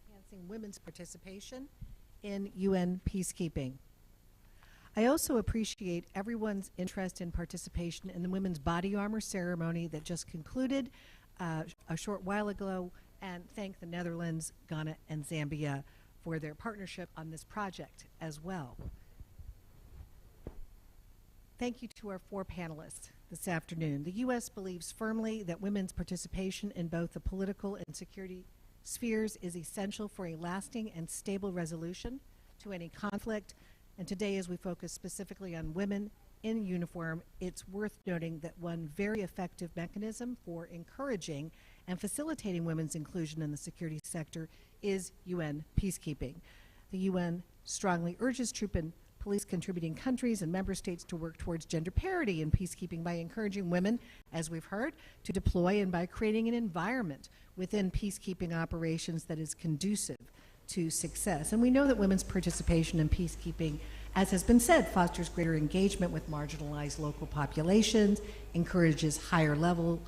Enhancing women's participation in UN peacekeeping. I also appreciate everyone's interest in participation in the women's body armor ceremony that just concluded a short while ago, and thank the Netherlands, Ghana, and Zambia for their partnership on this project as well. Thank you to our 4 panelists this afternoon. The U.S. believes firmly that women's participation in both the political and security spheres is essential for a lasting and stable resolution to any conflict. And today, as we focus specifically on women in uniform, it's worth noting that one very effective mechanism for encouraging and facilitating women's inclusion in the security sector is UN peacekeeping. The UN strongly urges troop and police contributing countries and member states to work towards gender parity in peacekeeping by encouraging women, as we've heard, to deploy and by creating an environment within peacekeeping operations that is conducive to success. And we know that women's participation in peacekeeping, as has been said, fosters greater engagement with marginalized local populations, encourages higher level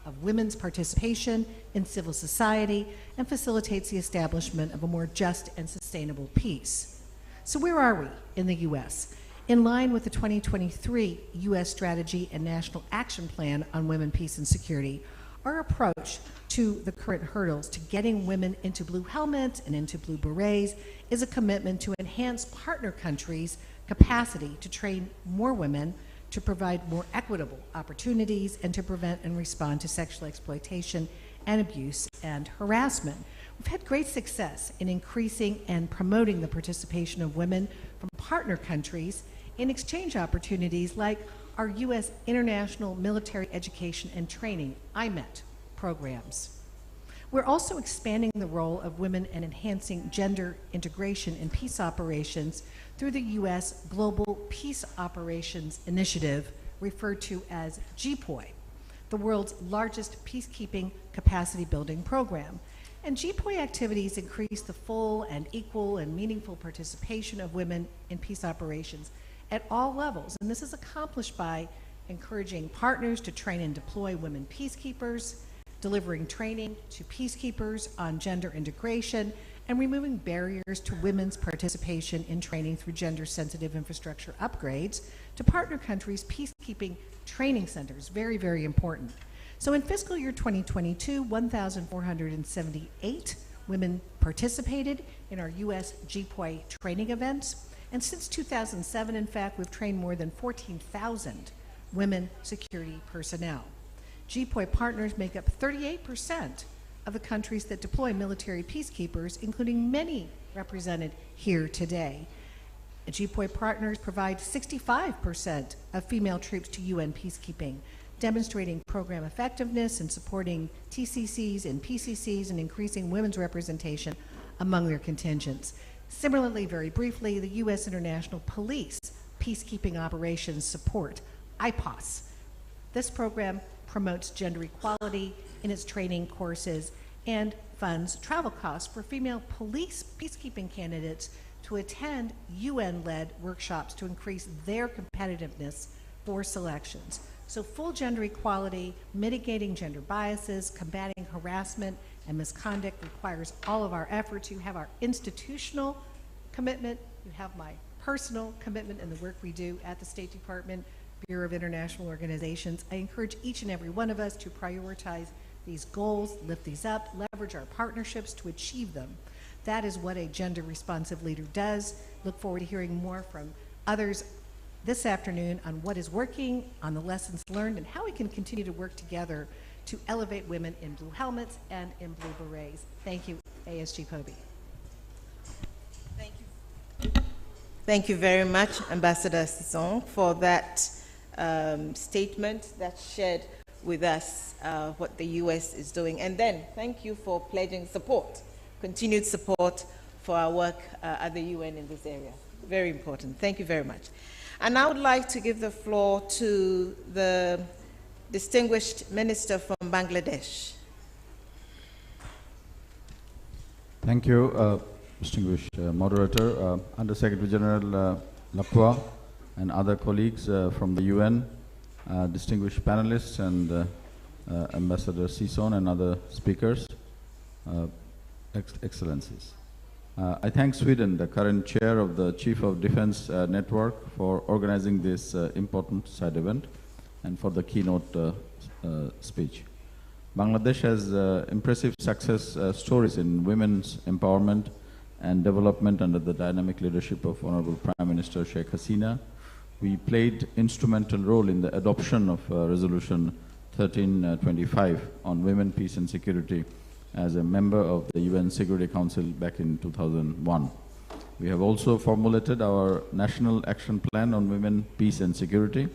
of women's participation in civil society, and facilitates the establishment of a more just and sustainable peace. So where are we in the U.S.? In line with the 2023 U.S. Strategy and National Action Plan on Women, Peace, and Security, our approach to the current hurdles to getting women into blue helmets and into blue berets is a commitment to enhance partner countries' capacity to train more women, to provide more equitable opportunities, and to prevent and respond to sexual exploitation and abuse and harassment. We've had great success in increasing and promoting the participation of women from partner countries in exchange opportunities like our U.S. International Military Education and Training, IMET, programs. We're also expanding the role of women and enhancing gender integration in peace operations through the U.S. Global Peace Operations Initiative, referred to as GPOI, the world's largest peacekeeping capacity building program. And GPOI activities increase the full and equal and meaningful participation of women in peace operations at all levels. And this is accomplished by encouraging partners to train and deploy women peacekeepers, delivering training to peacekeepers on gender integration, and removing barriers to women's participation in training through gender-sensitive infrastructure upgrades to partner countries' peacekeeping training centers. Very, very important. So in fiscal year 2022, 1,478 women participated in our U.S. GPOI training events. And since 2007, in fact, we've trained more than 14,000 women security personnel. GPOI partners make up 38% of the countries that deploy military peacekeepers, including many represented here today. GPOI partners provide 65% of female troops to UN peacekeeping, demonstrating program effectiveness and supporting TCCs and PCCs and increasing women's representation among their contingents. Similarly, very briefly, the U.S. International Police Peacekeeping Operations Support, IPOS. This program promotes gender equality in its training courses and funds travel costs for female police peacekeeping candidates to attend UN-led workshops to increase their competitiveness for selections. So full gender equality, mitigating gender biases, combating harassment and misconduct requires all of our efforts. You have our institutional commitment, you have my personal commitment in the work we do at the State Department, Bureau of International Organizations. I encourage each and every one of us to prioritize these goals, lift these up, leverage our partnerships to achieve them. That is what a gender responsive leader does. Look forward to hearing more from others this afternoon on what is working, on the lessons learned, and how we can continue to work together to elevate women in blue helmets and in blue berets. Thank you, ASG POBI. Thank you very much, Ambassador Sisson, for that statement that shared with us what the U.S. is doing. And then, thank you for pledging support, continued support for our work at the UN in this area. Very important. Thank you very much. And I would like to give the floor to the distinguished minister from Bangladesh. Thank you, distinguished moderator, Under Secretary General Lapua, and other colleagues from the UN, distinguished panelists, and Ambassador Sisson and other speakers, Excellencies. I thank Sweden, the current chair of the Chief of Defense Network, for organizing this important side event and for the keynote speech. Bangladesh has impressive success stories in women's empowerment and development under the dynamic leadership of Honorable Prime Minister Sheikh Hasina. We played instrumental role in the adoption of Resolution 1325 on women, peace and security as a member of the UN Security Council back in 2001. We have also formulated our National Action Plan on Women, Peace and Security.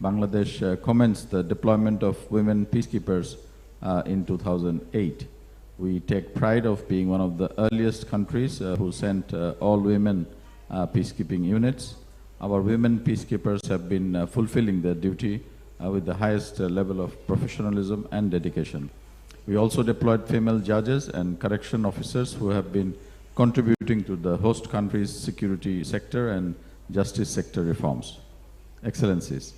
Bangladesh commenced the deployment of women peacekeepers in 2008. We take pride of being one of the earliest countries who sent all-women peacekeeping units. Our women peacekeepers have been fulfilling their duty with the highest level of professionalism and dedication. We also deployed female judges and correction officers who have been contributing to the host country's security sector and justice sector reforms. Excellencies,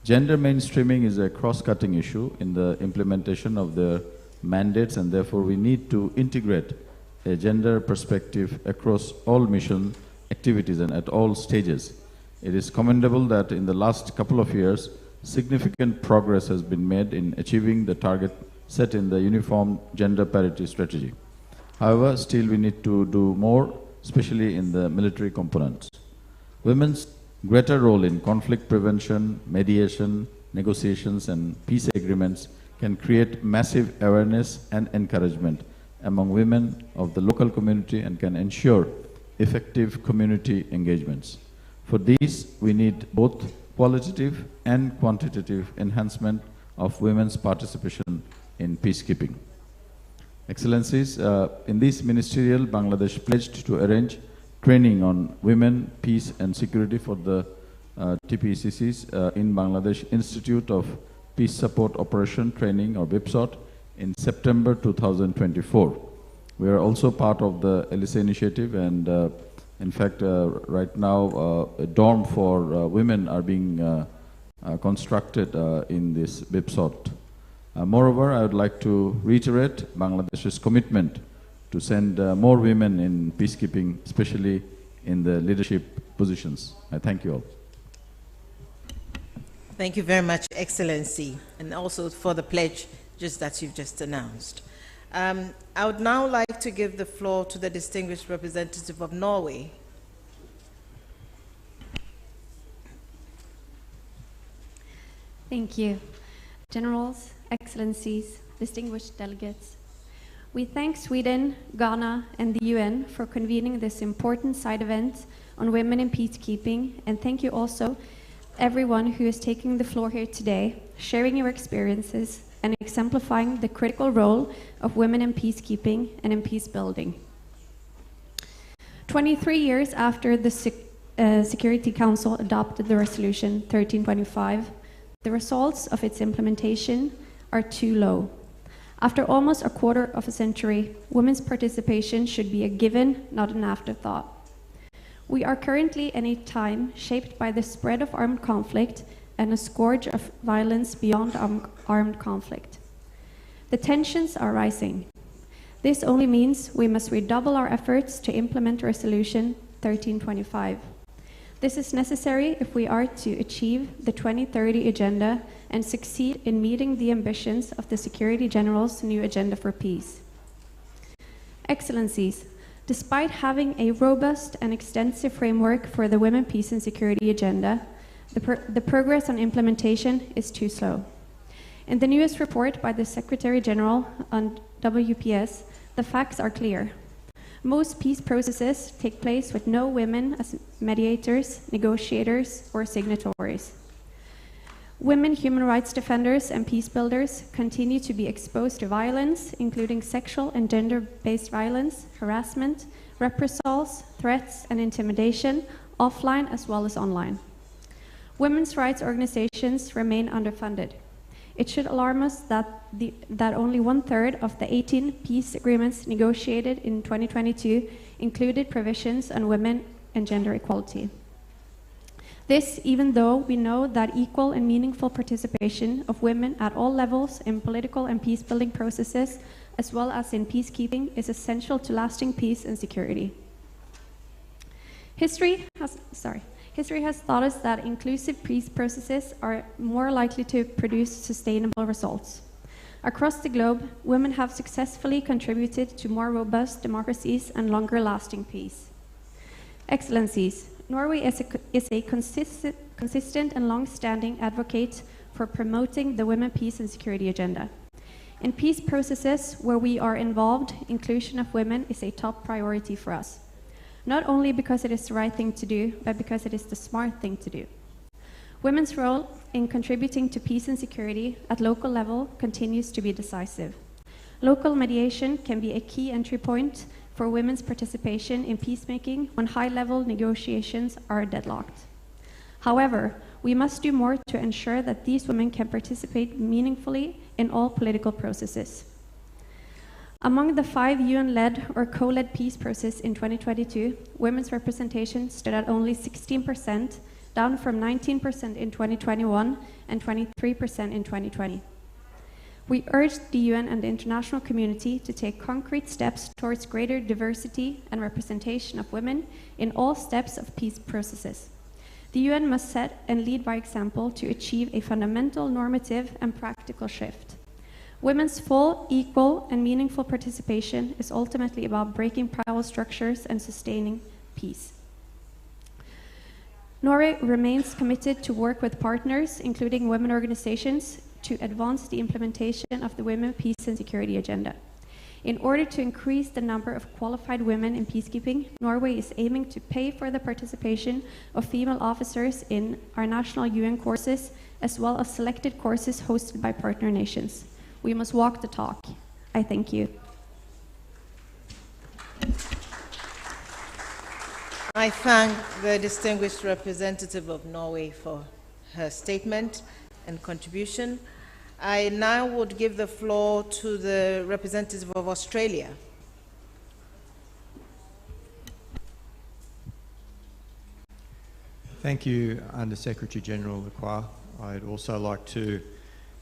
gender mainstreaming is a cross-cutting issue in the implementation of their mandates, and therefore we need to integrate a gender perspective across all mission activities and at all stages. It is commendable that in the last couple of years, significant progress has been made in achieving the target set in the Uniform Gender Parity Strategy. However, still we need to do more, especially in the military components. Women's greater role in conflict prevention, mediation, negotiations and peace agreements can create massive awareness and encouragement among women of the local community and can ensure effective community engagements. For these, we need both qualitative and quantitative enhancement of women's participation in peacekeeping. Excellencies, in this ministerial, Bangladesh pledged to arrange training on women, peace and security for the TPCCs in Bangladesh Institute of Peace Support Operation Training, or BIPSOT, in September 2024. We are also part of the ELISA initiative, and in fact, right now, a dorm for women are being constructed in this BIPSOT. Moreover, I would like to reiterate Bangladesh's commitment to send more women in peacekeeping, especially in the leadership positions. I thank you all. Thank you very much, Excellency, and also for the pledge that you've just announced. I would now like to give the floor to the distinguished representative of Norway. Thank you. Generals, Excellencies, distinguished delegates. We thank Sweden, Ghana, and the UN for convening this important side event on women in peacekeeping, and thank you also everyone who is taking the floor here today, sharing your experiences and exemplifying the critical role of women in peacekeeping and in peace building. 23 years after the Security Council adopted the Resolution 1325, the results of its implementation are too low. After almost a quarter of a century, women's participation should be a given, not an afterthought. We are currently in a time shaped by the spread of armed conflict and a scourge of violence beyond armed conflict. The tensions are rising. This only means we must redouble our efforts to implement Resolution 1325. This is necessary if we are to achieve the 2030 Agenda and succeed in meeting the ambitions of the Secretary General's new Agenda for Peace. Excellencies, despite having a robust and extensive framework for the Women, Peace and Security Agenda, the progress on implementation is too slow. In the newest report by the Secretary General on WPS, the facts are clear. Most peace processes take place with no women as mediators, negotiators, or signatories. Women human rights defenders and peace builders continue to be exposed to violence, including sexual and gender-based violence, harassment, reprisals, threats, and intimidation, offline as well as online. Women's rights organizations remain underfunded. It should alarm us that only 1/3 of the 18 peace agreements negotiated in 2022 included provisions on women and gender equality. This, even though we know that equal and meaningful participation of women at all levels in political and peace-building processes, as well as in peacekeeping, is essential to lasting peace and security. History has taught us that inclusive peace processes are more likely to produce sustainable results. Across the globe, women have successfully contributed to more robust democracies and longer-lasting peace. Excellencies, Norway is a consistent and long-standing advocate for promoting the women, peace and security agenda. In peace processes where we are involved, inclusion of women is a top priority for us. Not only because it is the right thing to do, but because it is the smart thing to do. Women's role in contributing to peace and security at local level continues to be decisive. Local mediation can be a key entry point for women's participation in peacemaking when high-level negotiations are deadlocked. However, we must do more to ensure that these women can participate meaningfully in all political processes. Among the 5 UN-led or co-led peace processes in 2022, women's representation stood at only 16%, down from 19% in 2021 and 23% in 2020. We urged the UN and the international community to take concrete steps towards greater diversity and representation of women in all steps of peace processes. The UN must set and lead by example to achieve a fundamental normative and practical shift. Women's full, equal, and meaningful participation is ultimately about breaking power structures and sustaining peace. Norway remains committed to work with partners, including women organizations, to advance the implementation of the Women, Peace and Security Agenda. In order to increase the number of qualified women in peacekeeping, Norway is aiming to pay for the participation of female officers in our national UN courses, as well as selected courses hosted by partner nations. We must walk the talk. I thank you. I thank the distinguished representative of Norway for her statement and contribution. I now would give the floor to the representative of Australia. Thank you, Under-Secretary General Lacroix. I'd also like to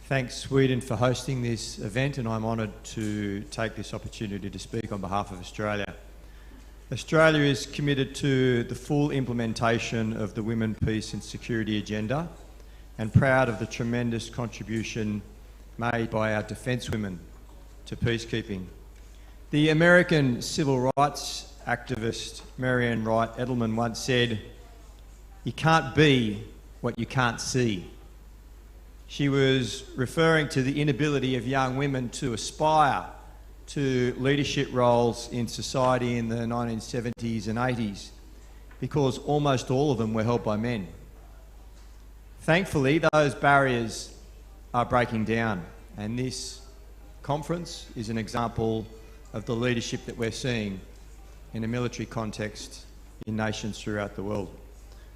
thank Sweden for hosting this event, and I'm honoured to take this opportunity to speak on behalf of Australia. Australia is committed to the full implementation of the Women, Peace and Security Agenda, and proud of the tremendous contribution made by our defence women to peacekeeping. The American civil rights activist Marianne Wright Edelman once said, "You can't be what you can't see." She was referring to the inability of young women to aspire to leadership roles in society in the 1970s and 80s because almost all of them were held by men. Thankfully, those barriers are breaking down, and this conference is an example of the leadership that we're seeing in a military context in nations throughout the world.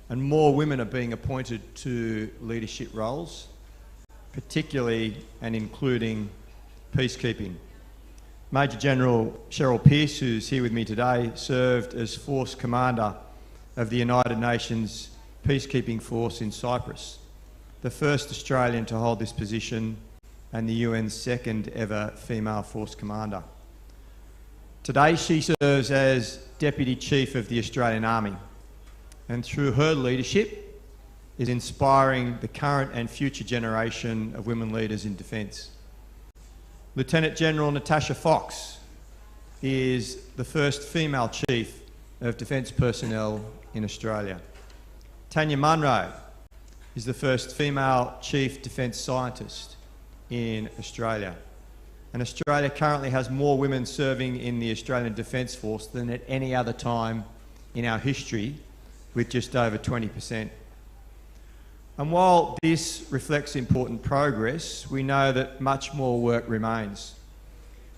And more women are being appointed to leadership roles, particularly and including peacekeeping. Major General Cheryl Pearce, who's here with me today, served as Force Commander of the United Nations Peacekeeping Force in Cyprus, the first Australian to hold this position and the UN's second ever female Force Commander. Today she serves as Deputy Chief of the Australian Army, and through her leadership is inspiring the current and future generation of women leaders in defence. Lieutenant General Natasha Fox is the first female Chief of Defence Personnel in Australia. Tanya Munro is the first female Chief Defence Scientist in Australia. and Australia currently has more women serving in the Australian Defence Force than at any other time in our history, with just over 20%. And while this reflects important progress, we know that much more work remains.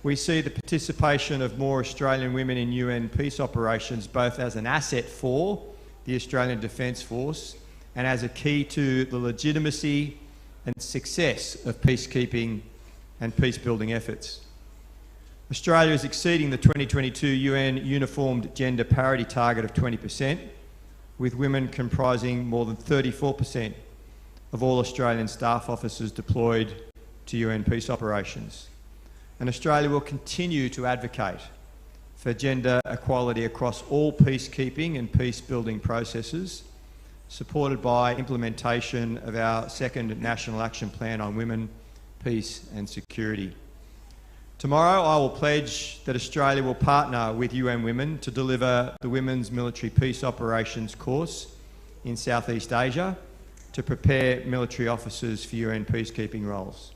We see the participation of more Australian women in UN peace operations both as an asset for the Australian Defence Force and as a key to the legitimacy and success of peacekeeping and peace-building efforts. Australia is exceeding the 2022 UN uniformed gender parity target of 20%, with women comprising more than 34% of all Australian staff officers deployed to UN peace operations. And Australia will continue to advocate for gender equality across all peacekeeping and peace-building processes, supported by implementation of our second National Action Plan on Women, Peace and Security. Tomorrow I will pledge that Australia will partner with UN Women to deliver the Women's Military Peace Operations course in Southeast Asia to prepare military officers for UN peacekeeping roles.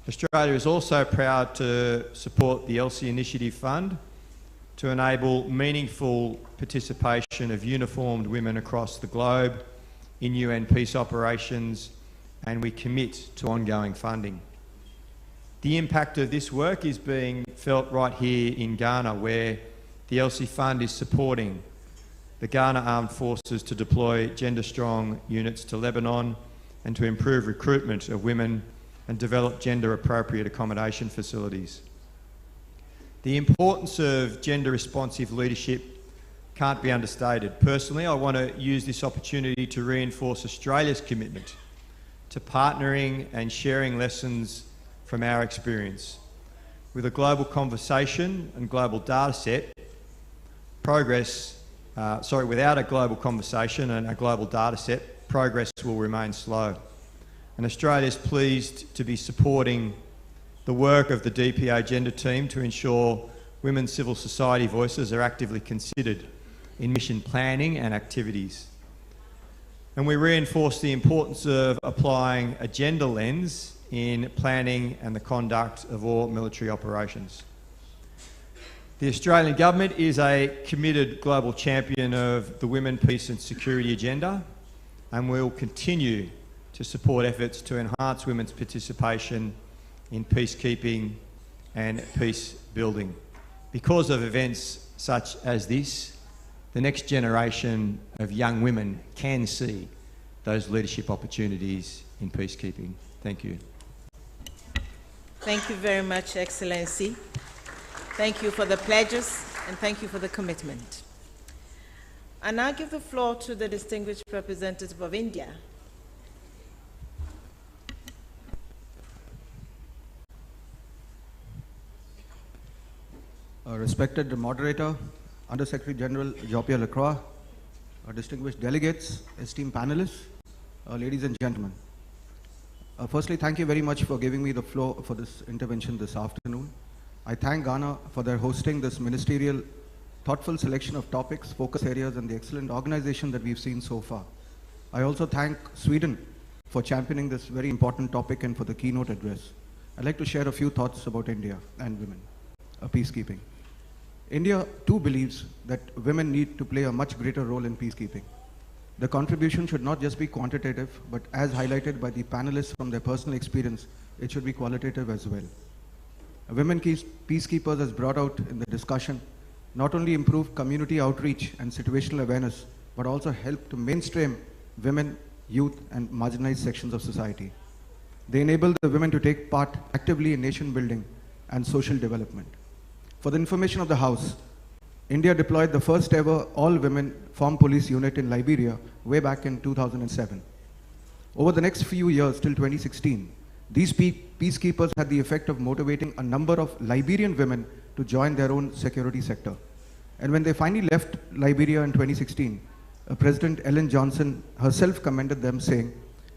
Australia is also proud to support the ELSI Initiative Fund to enable meaningful participation of uniformed women across the globe in UN peace operations, and we commit to ongoing funding. The impact of this work is being felt right here in Ghana, where the ELSI Fund is supporting the Ghana Armed Forces to deploy gender-strong units to Lebanon and to improve recruitment of women and develop gender-appropriate accommodation facilities. The importance of gender-responsive leadership can't be understated. Personally, I want to use this opportunity to reinforce Australia's commitment to partnering and sharing lessons from our experience. With a global conversation and global data set, without a global conversation and a global data set, progress will remain slow. And Australia is pleased to be supporting the work of the DPO Gender Team to ensure women's civil society voices are actively considered in mission planning and activities. And we reinforce the importance of applying a gender lens in planning and the conduct of all military operations. The Australian Government is a committed global champion of the Women, Peace and Security agenda, and will continue to support efforts to enhance women's participation in peacekeeping and peace building. Because of events such as this, the next generation of young women can see those leadership opportunities in peacekeeping. Thank you. Thank you very much, Excellency. Thank you for the pledges and thank you for the commitment. I now give the floor to the distinguished representative of India. Respected moderator, Under Secretary General Jean-Pierre Lacroix, distinguished delegates, esteemed panelists, ladies and gentlemen. Firstly, thank you very much for giving me the floor for this intervention this afternoon. I thank Ghana for their hosting this ministerial, thoughtful selection of topics, focus areas, and the excellent organization that we've seen so far. I also thank Sweden for championing this very important topic and for the keynote address. I'd like to share a few thoughts about India and women, peacekeeping. India too believes that women need to play a much greater role in peacekeeping. The contribution should not just be quantitative, but as highlighted by the panelists from their personal experience, it should be qualitative as well. Women peacekeepers, as brought out in the discussion, not only improve community outreach and situational awareness, but also help to mainstream women, youth, and marginalized sections of society. They enable the women to take part actively in nation building and social development. For the information of the House, India deployed the first ever all-women formed police unit in Liberia way back in 2007. Over the next few years, till 2016, these peacekeepers had the effect of motivating a number of Liberian women to join their own security sector. And when they finally left Liberia in 2016, President Ellen Johnson herself commended them, saying,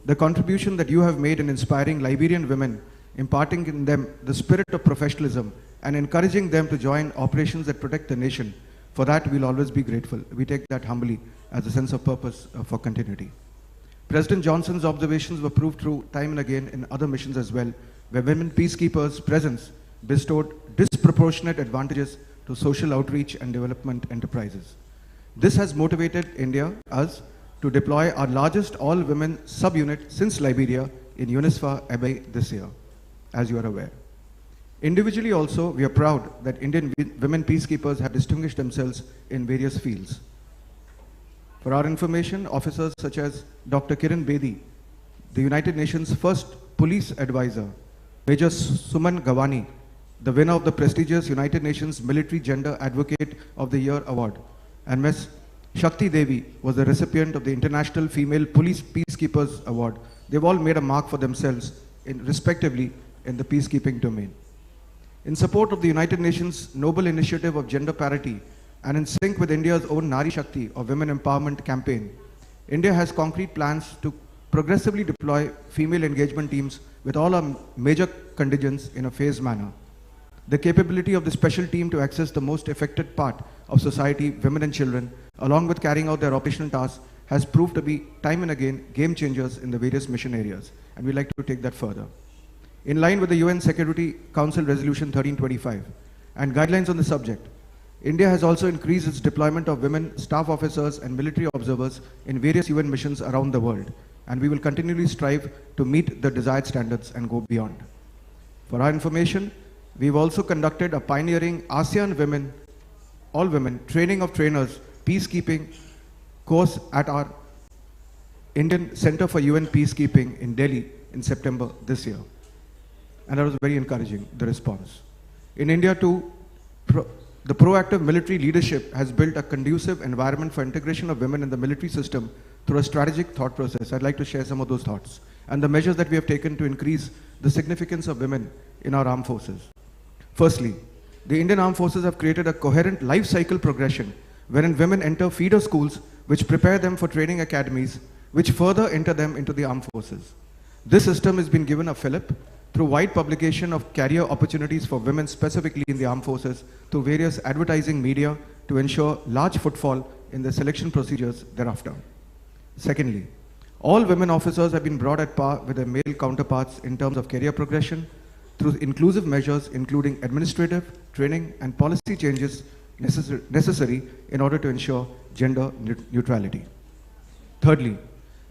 "The contribution that you have made in inspiring Liberian women, imparting in them the spirit of professionalism and encouraging them to join operations that protect the nation, for that we'll always be grateful. We take that humbly as a sense of purpose for continuity." President Johnson's observations were proved true time and again in other missions as well, where women peacekeepers' presence bestowed disproportionate advantages to social outreach and development enterprises. This has motivated us to deploy our largest all-women subunit since Liberia in UNISFA Abbey this year, as you are aware. Individually also, we are proud that Indian women peacekeepers have distinguished themselves in various fields. For our information, officers such as Dr. Kiran Bedi, the United Nations' first police advisor, Major Suman Gawani, the winner of the prestigious United Nations Military Gender Advocate of the Year Award, and Ms. Shakti Devi was the recipient of the International Female Police Peacekeepers Award. They've all made a mark for themselves, respectively, in the peacekeeping domain. In support of the United Nations Noble Initiative of Gender Parity and in sync with India's own Nari Shakti or Women Empowerment campaign, India has concrete plans to progressively deploy female engagement teams with all our major contingents in a phased manner. The capability of the special team to access the most affected part of society, women and children, along with carrying out their operational tasks, has proved to be time and again game changers in the various mission areas, and we'd like to take that further. In line with the UN Security Council Resolution 1325 and guidelines on the subject, India has also increased its deployment of women staff officers and military observers in various UN missions around the world, and we will continually strive to meet the desired standards and go beyond. For our information, we've also conducted a pioneering ASEAN Women, all-women training of trainers peacekeeping course at our Indian Center for UN Peacekeeping in Delhi in September this year. And that was very encouraging, the response. In India too, the proactive military leadership has built a conducive environment for integration of women in the military system through a strategic thought process. I'd like to share some of those thoughts and the measures that we have taken to increase the significance of women in our armed forces. Firstly, the Indian Armed Forces have created a coherent life cycle progression wherein women enter feeder schools which prepare them for training academies which further enter them into the armed forces. This system has been given a fillip through wide publication of career opportunities for women specifically in the armed forces through various advertising media to ensure large footfall in the selection procedures thereafter. Secondly, all women officers have been brought at par with their male counterparts in terms of career progression through inclusive measures including administrative, training and policy changes necessary in order to ensure gender neutrality. Thirdly,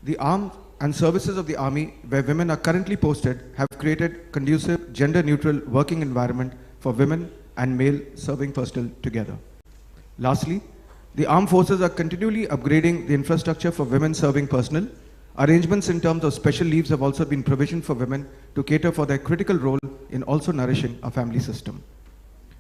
the armed and services of the Army where women are currently posted have created conducive gender-neutral working environment for women and male serving personnel together. Lastly, the armed forces are continually upgrading the infrastructure for women serving personnel. Arrangements in terms of special leaves have also been provisioned for women to cater for their critical role in also nourishing a family system.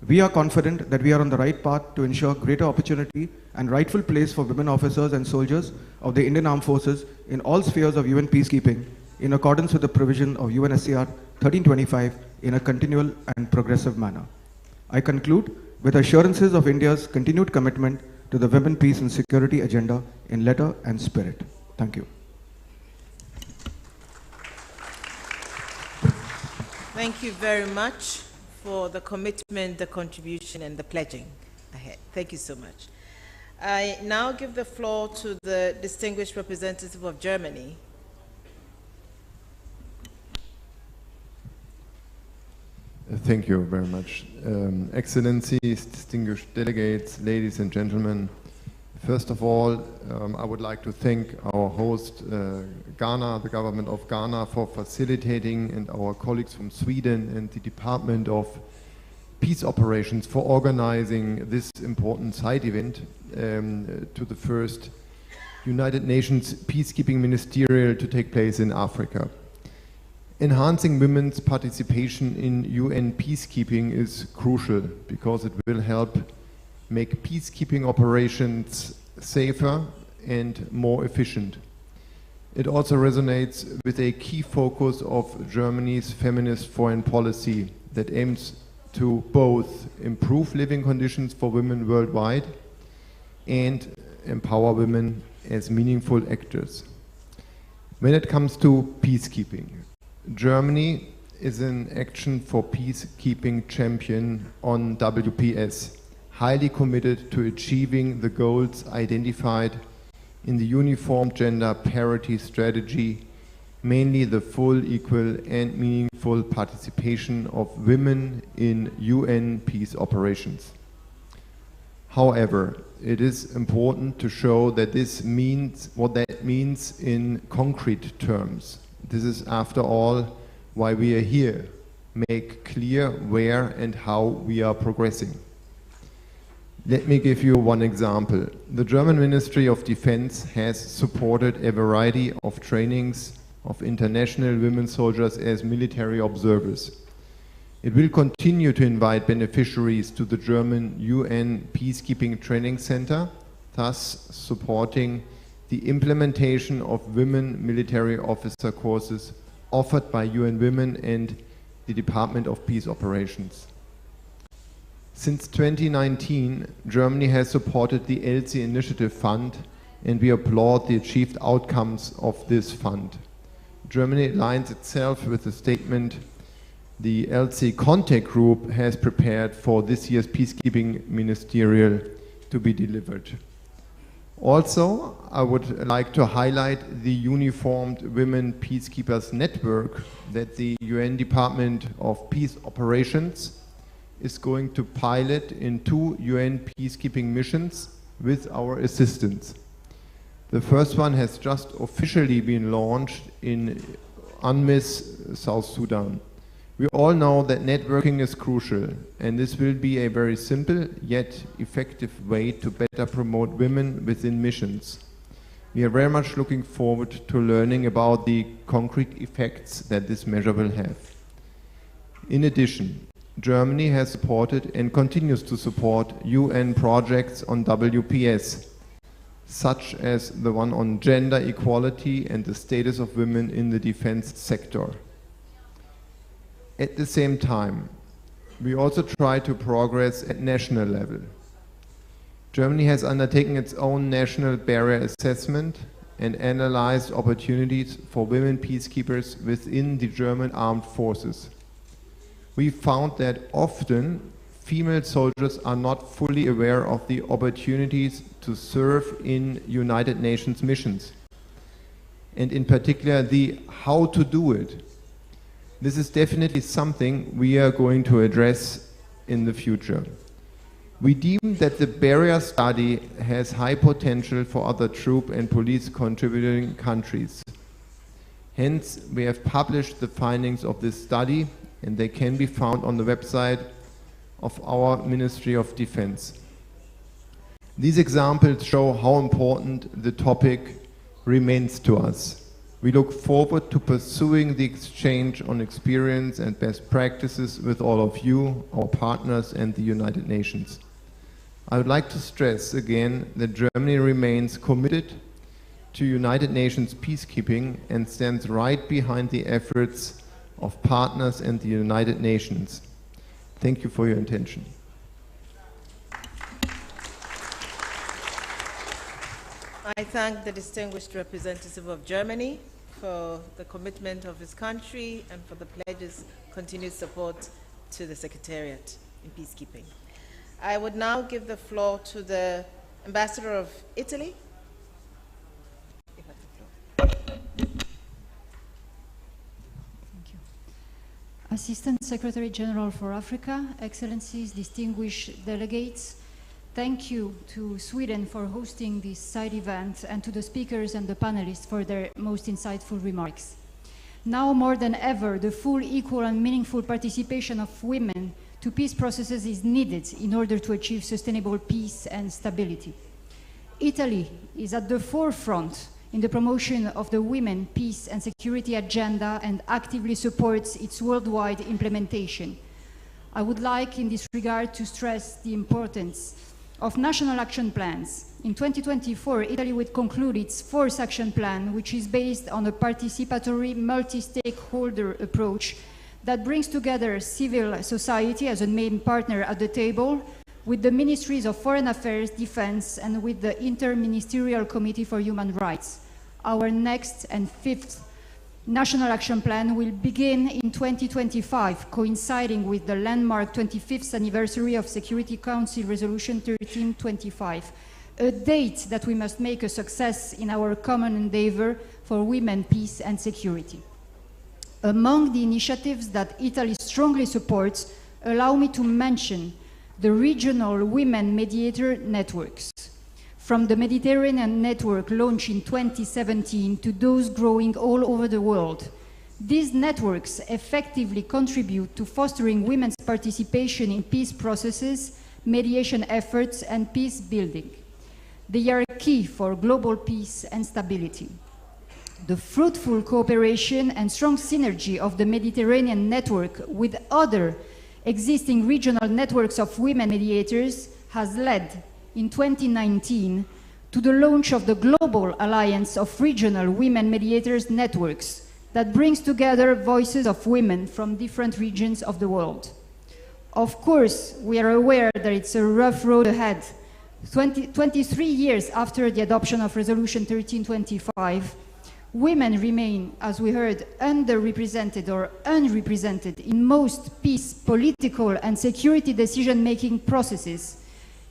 We are confident that we are on the right path to ensure greater opportunity and rightful place for women officers and soldiers of the Indian Armed Forces in all spheres of UN peacekeeping in accordance with the provision of UNSCR 1325 in a continual and progressive manner. I conclude with assurances of India's continued commitment to the women, peace and security agenda in letter and spirit. Thank you. Thank you very much for the commitment, the contribution, and the pledging ahead. Thank you so much. I now give the floor to the distinguished representative of Germany. Thank you very much. Excellencies, distinguished delegates, ladies and gentlemen, first of all, I would like to thank our host, Ghana, the government of Ghana, for facilitating, and our colleagues from Sweden and the Department of Peace Operations for organizing this important side event to the first United Nations Peacekeeping Ministerial to take place in Africa. Enhancing women's participation in UN peacekeeping is crucial because it will help make peacekeeping operations safer and more efficient. It also resonates with a key focus of Germany's feminist foreign policy that aims to both improve living conditions for women worldwide and empower women as meaningful actors. When it comes to peacekeeping, Germany is an Action for Peacekeeping champion on WPS, highly committed to achieving the goals identified in the Uniform Gender Parity Strategy, mainly the full, equal and meaningful participation of women in UN peace operations. However, it is important to show that this means what that means in concrete terms. This is, after all, why we are here. Make clear where and how we are progressing. Let me give you one example. The German Ministry of Defense has supported a variety of trainings of international women soldiers as military observers. It will continue to invite beneficiaries to the German UN Peacekeeping Training Center, thus supporting the implementation of women military officer courses offered by UN Women and the Department of Peace Operations. Since 2019, Germany has supported the ELSI Initiative Fund, and we applaud the achieved outcomes of this fund. Germany aligns itself with the statement the ELSI contact group has prepared for this year's Peacekeeping Ministerial to be delivered. Also, I would like to highlight the Uniformed Women Peacekeepers Network that the UN Department of Peace Operations is going to pilot in 2 UN peacekeeping missions with our assistance. The first one has just officially been launched in UNMISS, South Sudan. We all know that networking is crucial, and this will be a very simple yet effective way to better promote women within missions. We are very much looking forward to learning about the concrete effects that this measure will have. In addition, Germany has supported and continues to support UN projects on WPS, such as the one on gender equality and the status of women in the defense sector. At the same time, we also try to progress at national level. Germany has undertaken its own national barrier assessment and analyzed opportunities for women peacekeepers within the German armed forces. We found that often female soldiers are not fully aware of the opportunities to serve in United Nations missions, and in particular the how to do it. This is definitely something we are going to address in the future. We deem that the barrier study has high potential for other troop and police contributing countries. Hence, we have published the findings of this study, and they can be found on the website of our Ministry of Defense. These examples show how important the topic remains to us. We look forward to pursuing the exchange on experience and best practices with all of you, our partners, and the United Nations. I would like to stress again that Germany remains committed to United Nations peacekeeping and stands right behind the efforts of partners and the United Nations. Thank you for your attention. I thank the distinguished representative of Germany for the commitment of his country and for the pledges continued support to the Secretariat in peacekeeping. I would now give the floor to the Ambassador of Italy. Assistant Secretary General for Africa, Excellencies, distinguished delegates, thank you to Sweden for hosting this side event and to the speakers and the panelists for their most insightful remarks. Now more than ever, the full, equal and meaningful participation of women to peace processes is needed in order to achieve sustainable peace and stability. Italy is at the forefront in the promotion of the women, peace and security agenda and actively supports its worldwide implementation. I would like in this regard to stress the importance of national action plans. In 2024, Italy will conclude its 4th action plan, which is based on a participatory, multi-stakeholder approach that brings together civil society as a main partner at the table, with the Ministries of Foreign Affairs, Defense, and with the Inter-Ministerial Committee for Human Rights. Our next and 5th National Action Plan will begin in 2025, coinciding with the landmark 25th anniversary of Security Council Resolution 1325, a date that we must make a success in our common endeavor for women, peace and security. Among the initiatives that Italy strongly supports, allow me to mention the regional women mediator networks. From the Mediterranean Network launched in 2017 to those growing all over the world, these networks effectively contribute to fostering women's participation in peace processes, mediation efforts, and peace building. They are key for global peace and stability. The fruitful cooperation and strong synergy of the Mediterranean Network with other existing regional networks of women mediators has led, in 2019, to the launch of the Global Alliance of Regional Women Mediators Networks that brings together voices of women from different regions of the world. Of course, we are aware that it's a rough road ahead. 23 years after the adoption of Resolution 1325, women remain, as we heard, underrepresented or unrepresented in most peace, political, and security decision-making processes.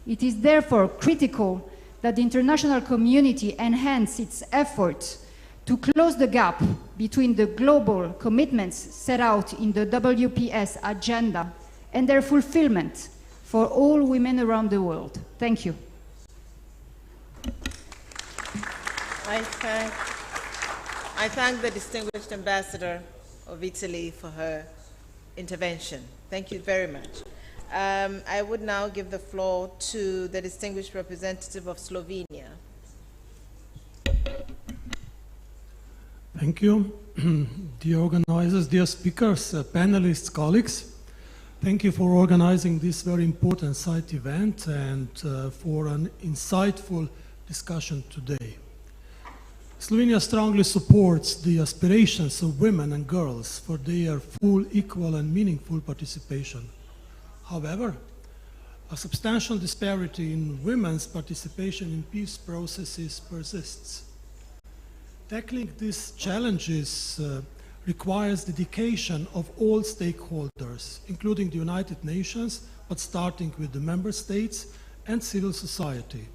It is therefore critical that the international community enhance its efforts to close the gap between the global commitments set out in the WPS agenda and their fulfillment for all women around the world. Thank you. I thank the distinguished ambassador of Italy for her intervention. Thank you very much. I would now give the floor to the distinguished representative of Slovenia. Thank you. Dear organizers, dear speakers, panelists, colleagues, thank you for organizing this very important site event and for an insightful discussion today. Slovenia strongly supports the aspirations of women and girls for their full, equal and meaningful participation. However, a substantial disparity in women's participation in peace processes persists. Tackling these challenges requires dedication of all stakeholders, including the United Nations, but starting with the member states and civil society.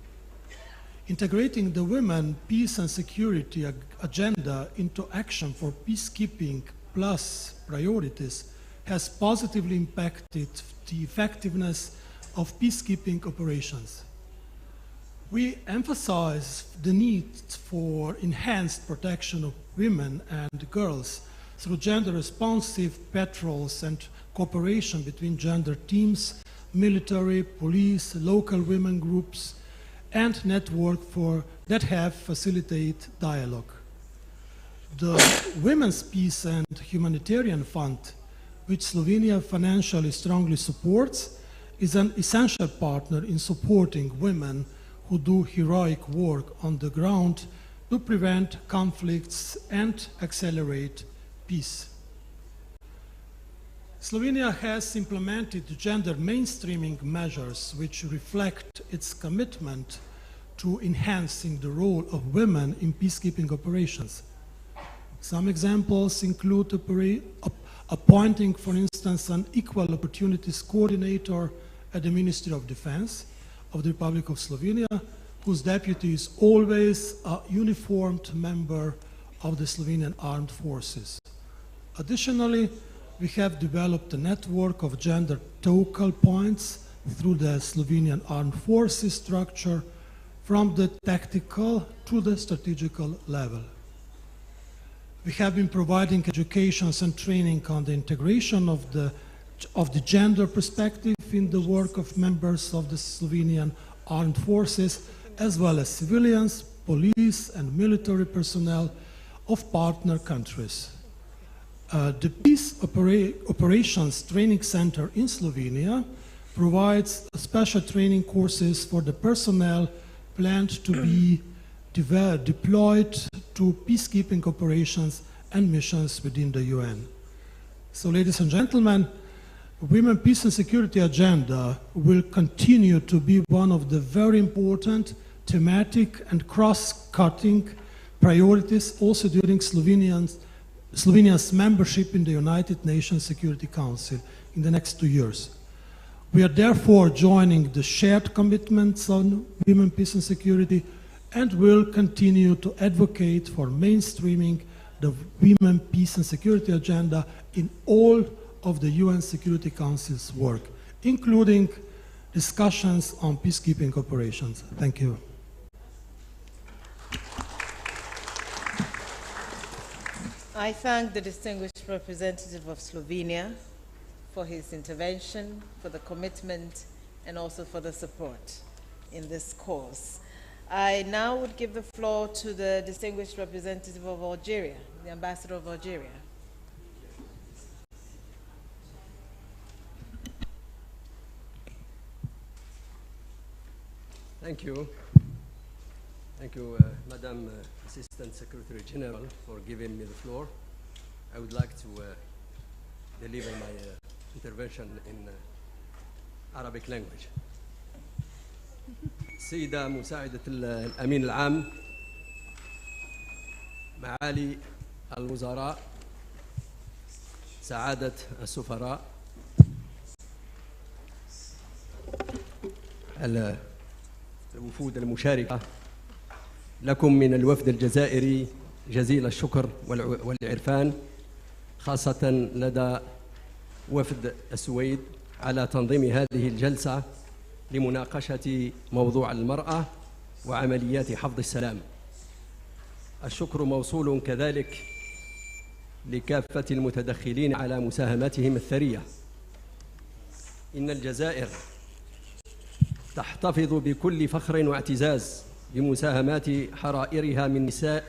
Integrating the women, peace and security agenda into action for peacekeeping plus priorities has positively impacted the effectiveness of peacekeeping operations. We emphasize the need for enhanced protection of women and girls through gender-responsive patrols and cooperation between gender teams, military, police, local women groups, and network that have facilitate dialogue. The Women's Peace and Humanitarian Fund, which Slovenia financially strongly supports, is an essential partner in supporting women who do heroic work on the ground to prevent conflicts and accelerate peace. Slovenia has implemented gender mainstreaming measures which reflect its commitment to enhancing the role of women in peacekeeping operations. Some examples include appointing, for instance, an equal opportunities coordinator at the Ministry of Defense of the Republic of Slovenia, whose deputy is always a uniformed member of the Slovenian Armed Forces. Additionally, we have developed a network of gender focal points through the Slovenian Armed Forces structure from the tactical to the strategical level. We have been providing education and training on the integration of the gender perspective in the work of members of the Slovenian Armed Forces, as well as civilians, police and military personnel of partner countries. The Peace Operations Training Center in Slovenia provides special training courses for the personnel planned to be deployed to peacekeeping operations and missions within the UN. So, ladies and gentlemen, Women, Peace and Security agenda will continue to be one of the very important thematic and cross-cutting priorities also during Slovenia's membership in the United Nations Security Council in the next 2 years. We are therefore joining the shared commitments on women, peace and security and will continue to advocate for mainstreaming the Women, Peace and Security agenda in all of the UN Security Council's work, including discussions on peacekeeping operations. Thank you. I thank the distinguished representative of Slovenia for his intervention, for the commitment, and also for the support in this cause. I now would give the floor to the distinguished representative of Algeria, the ambassador of Algeria. Thank you. Thank you, Madam Assistant Secretary General, for giving me the floor. I would like to deliver my intervention in Arabic language. سيدة مساعدة الأمين العام، معالي الوزراء، سعادة السفراء، الوفود المشاركة، لكم من الوفد الجزائري جزيل الشكر والعرفان، خاصة لدى وفد السويد على تنظيم هذه الجلسة لمناقشة موضوع المرأة وعمليات حفظ السلام. الشكر موصول كذلك لكافة المتدخلين على مساهماتهم الثرية. إن الجزائر تحتفظ بكل فخر واعتزاز بمساهمات حرائرها من نساء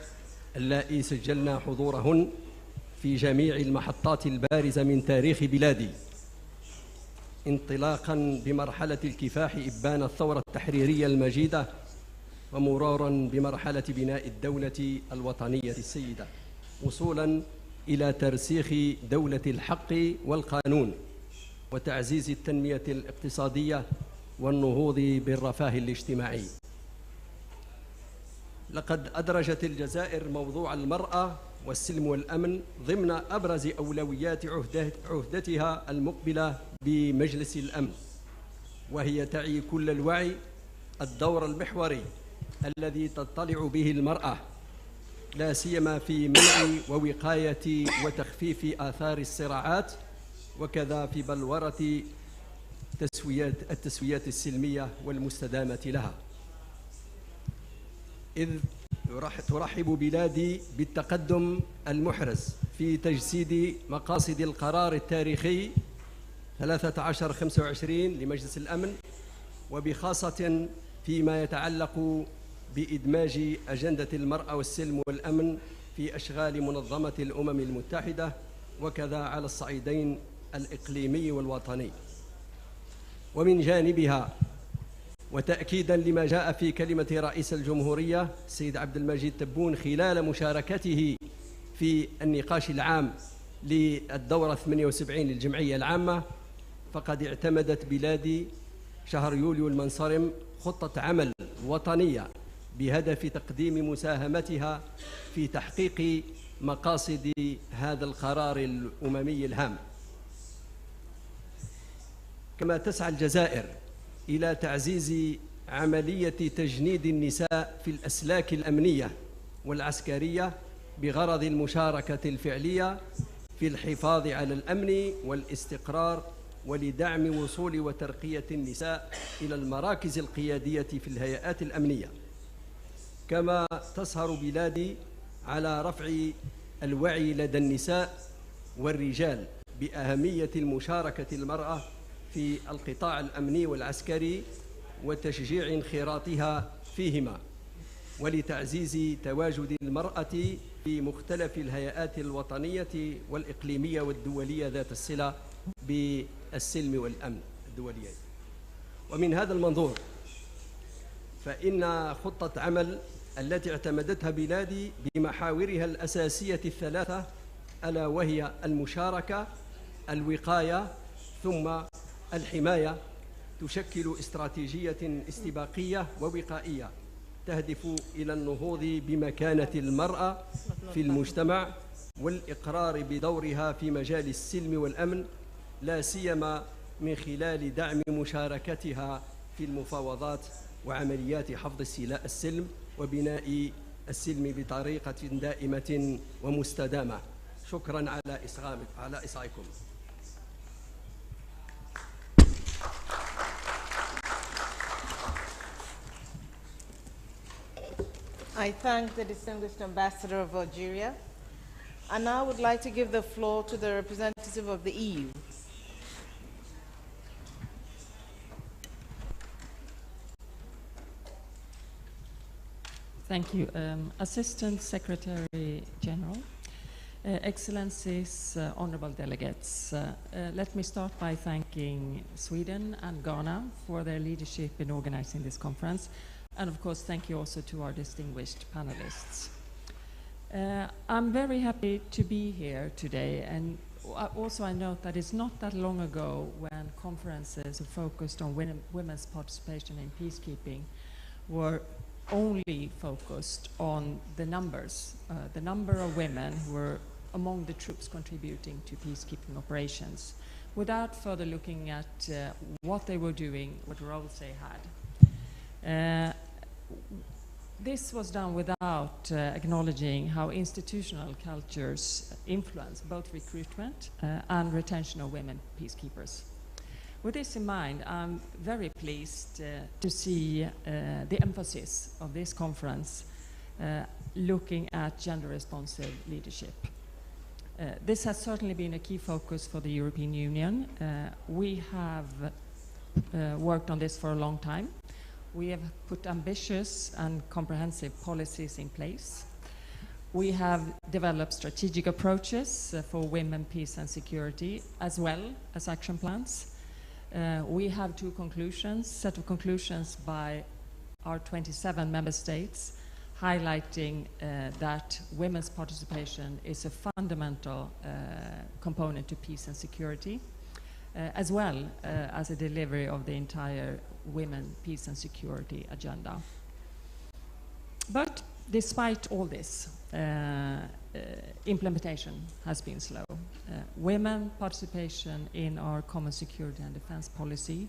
اللائي سجلنا حضورهن في جميع المحطات البارزة من تاريخ بلادي، انطلاقا بمرحلة الكفاح إبان الثورة التحريرية المجيدة، ومرورا بمرحلة بناء الدولة الوطنية السيدة، وصولا إلى ترسيخ دولة الحق والقانون وتعزيز التنمية الاقتصادية والنهوض بالرفاه الاجتماعي. لقد أدرجت الجزائر موضوع المرأة والسلم والأمن ضمن أبرز أولويات عهدتها المقبلة بمجلس الأمن، وهي تعي كل الوعي الدور المحوري الذي تطلع به المرأة، لا سيما في منع ووقاية وتخفيف آثار الصراعات، وكذا في بلورة التسويات السلمية والمستدامة لها. إذ ترحب بلادي بالتقدم المحرز في تجسيد مقاصد القرار التاريخي 1325 لمجلس الأمن، وبخاصة فيما يتعلق بإدماج أجندة المرأة والسلم والأمن في أشغال منظمة الأمم المتحدة، وكذا على الصعيدين الإقليمي والوطني. ومن جانبها، وتأكيدا لما جاء في كلمة رئيس الجمهورية السيد عبد المجيد تبون خلال مشاركته في النقاش العام للدورة 78 للجمعية العامة، فقد اعتمدت بلادي شهر يوليو المنصرم خطة عمل وطنية بهدف تقديم مساهمتها في تحقيق مقاصد هذا القرار الأممي الهام. كما تسعى الجزائر إلى تعزيز عملية تجنيد النساء في الأسلاك الأمنية والعسكرية بغرض المشاركة الفعلية في الحفاظ على الأمن والاستقرار، ولدعم وصول وترقية النساء إلى المراكز القيادية في الهيئات الأمنية. كما تسهر بلادي على رفع الوعي لدى النساء والرجال بأهمية المشاركة المرأة في القطاع الأمني والعسكري وتشجيع انخراطها فيهما، ولتعزيز تواجد المرأة في مختلف الهيئات الوطنية والإقليمية والدولية ذات الصلة بالسلم والأمن الدوليين. ومن هذا المنظور فإن خطة عمل التي اعتمدتها بلادي بمحاورها الأساسية الثلاثة، ألا وهي المشاركة، الوقاية، ثم الحماية، تشكل استراتيجية استباقية ووقائية تهدف إلى النهوض بمكانة المرأة في المجتمع والإقرار بدورها في مجال السلم والأمن، لا سيما من خلال دعم مشاركتها في المفاوضات وعمليات حفظ السلم وبناء السلم بطريقة دائمة ومستدامة. شكرا على إصغائكم. I thank the distinguished ambassador of Algeria. And now I would like to give the floor to the representative of the EU. Thank you. Assistant Secretary General, Excellencies, honorable delegates, let me start by thanking Sweden and Ghana for their leadership in organizing this conference. And of course, thank you also to our distinguished panelists. I'm very happy to be here today, and also I note that it's not that long ago when conferences focused on women's participation in peacekeeping were only focused on the numbers, the number of women who were among the troops contributing to peacekeeping operations, without further looking at what they were doing, what roles they had. This was done without acknowledging how institutional cultures influence both recruitment and retention of women peacekeepers. With this in mind, I'm very pleased to see the emphasis of this conference looking at gender-responsive leadership. This has certainly been a key focus for the European Union. We have worked on this for a long time. We have put ambitious and comprehensive policies in place. We have developed strategic approaches for women, peace and security, as well as action plans. We have set of conclusions by our 27 member states, highlighting that women's participation is a fundamental component to peace and security, as well as a delivery of the entire women, peace and security agenda. But despite all this, implementation has been slow. Women participation in our common security and defense policy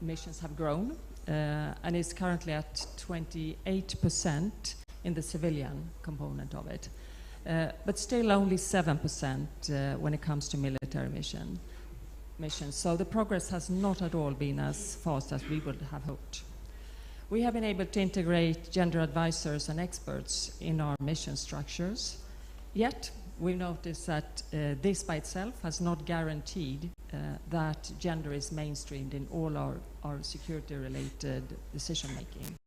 missions have grown and is currently at 28% in the civilian component of it, but still only 7% when it comes to military missions. So the progress has not at all been as fast as we would have hoped. We have been able to integrate gender advisors and experts in our mission structures, yet we noticed that this by itself has not guaranteed that gender is mainstreamed in all our security-related decision-making.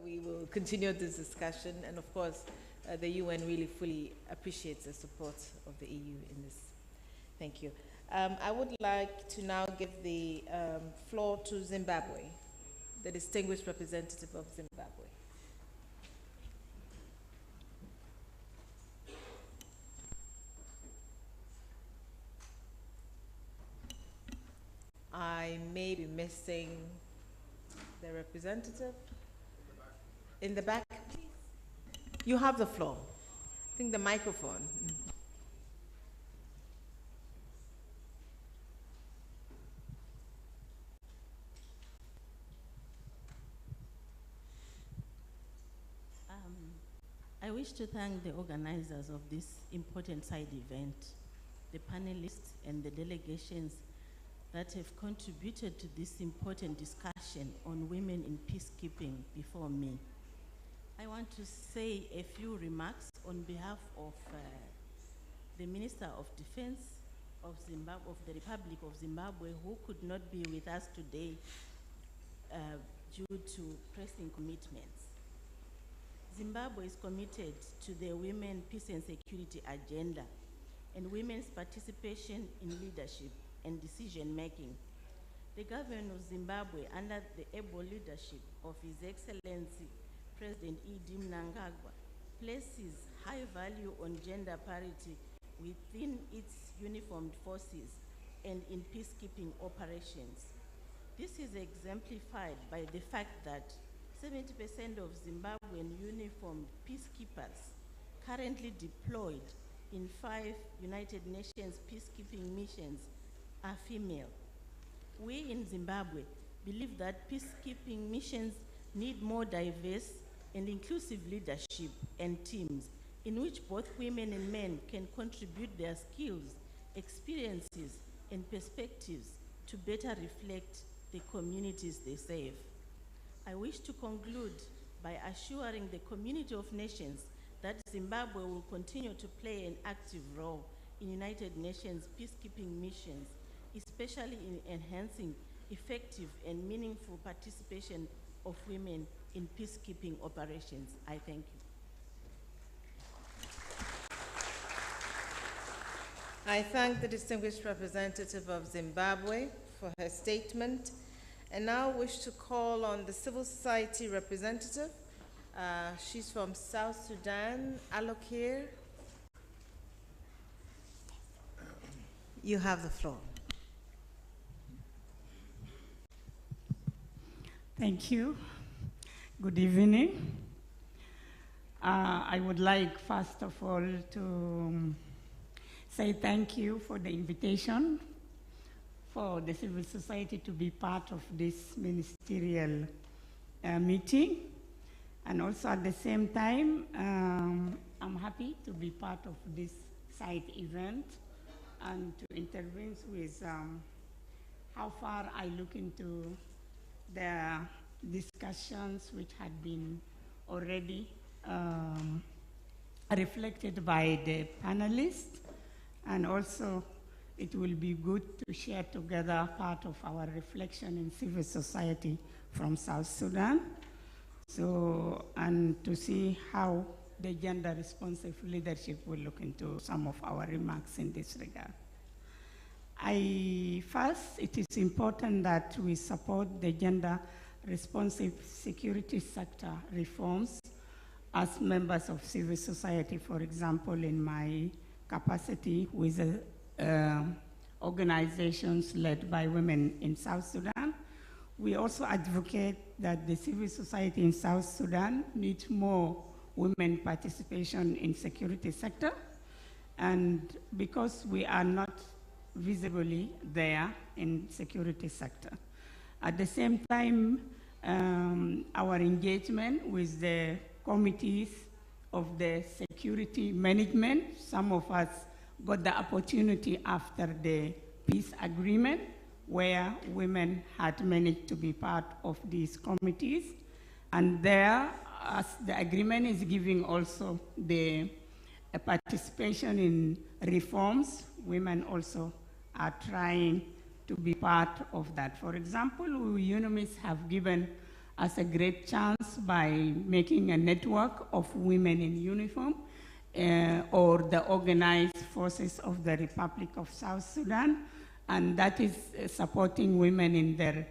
we will continue this discussion, and of course, the UN really fully appreciates the support of the EU in this. Thank you. I would like to now give the floor to Zimbabwe, the distinguished representative of Zimbabwe. I may be missing the representative. In the back, please. You have the floor. I think the microphone. I wish to thank the organizers of this important side event, the panelists and the delegations that have contributed to this important discussion on women in peacekeeping before me. I want to say a few remarks on behalf of the Minister of Defense of Zimbabwe, of the Republic of Zimbabwe, who could not be with us today due to pressing commitments. Zimbabwe is committed to the Women, Peace and Security agenda and women's participation in leadership and decision-making. The government of Zimbabwe, under the able leadership of His Excellency President E.D. Mnangagwa, places high value on gender parity within its uniformed forces and in peacekeeping operations. This is exemplified by the fact that 70% of Zimbabwean uniformed peacekeepers currently deployed in 5 United Nations peacekeeping missions are female. We in Zimbabwe believe that peacekeeping missions need more diverse and inclusive leadership and teams in which both women and men can contribute their skills, experiences, and perspectives to better reflect the communities they serve. I wish to conclude by assuring the community of nations that Zimbabwe will continue to play an active role in United Nations peacekeeping missions, especially in enhancing effective and meaningful participation of women in peacekeeping operations. I thank you. I thank the distinguished representative of Zimbabwe for her statement, and now wish to call on the civil society representative. She's from South Sudan, Alokir. You have the floor. Thank you. Good evening. I would like, first of all, to say thank you for the invitation for the civil society to be part of this ministerial meeting. And also at the same time, I'm happy to be part of this side event and to intervene with how far I look into the discussions which had been already reflected by the panelists, and also it will be good to share together part of our reflection in civil society from South Sudan. So, and to see how the gender responsive leadership will look into some of our remarks in this regard. First, it is important that we support the gender responsive security sector reforms as members of civil society. For example, in my capacity with organizations led by women in South Sudan, we also advocate that the civil society in South Sudan needs more women participation in security sector, and because we are not visibly there in security sector. At the same time, our engagement with the committees of the security management, some of us got the opportunity after the peace agreement where women had managed to be part of these committees. And there, as the agreement is giving also the participation in reforms, women also are trying to be part of that. For example, we UNOMIS have given as a great chance by making a network of women in uniform or the organized forces of the Republic of South Sudan, and that is supporting women in their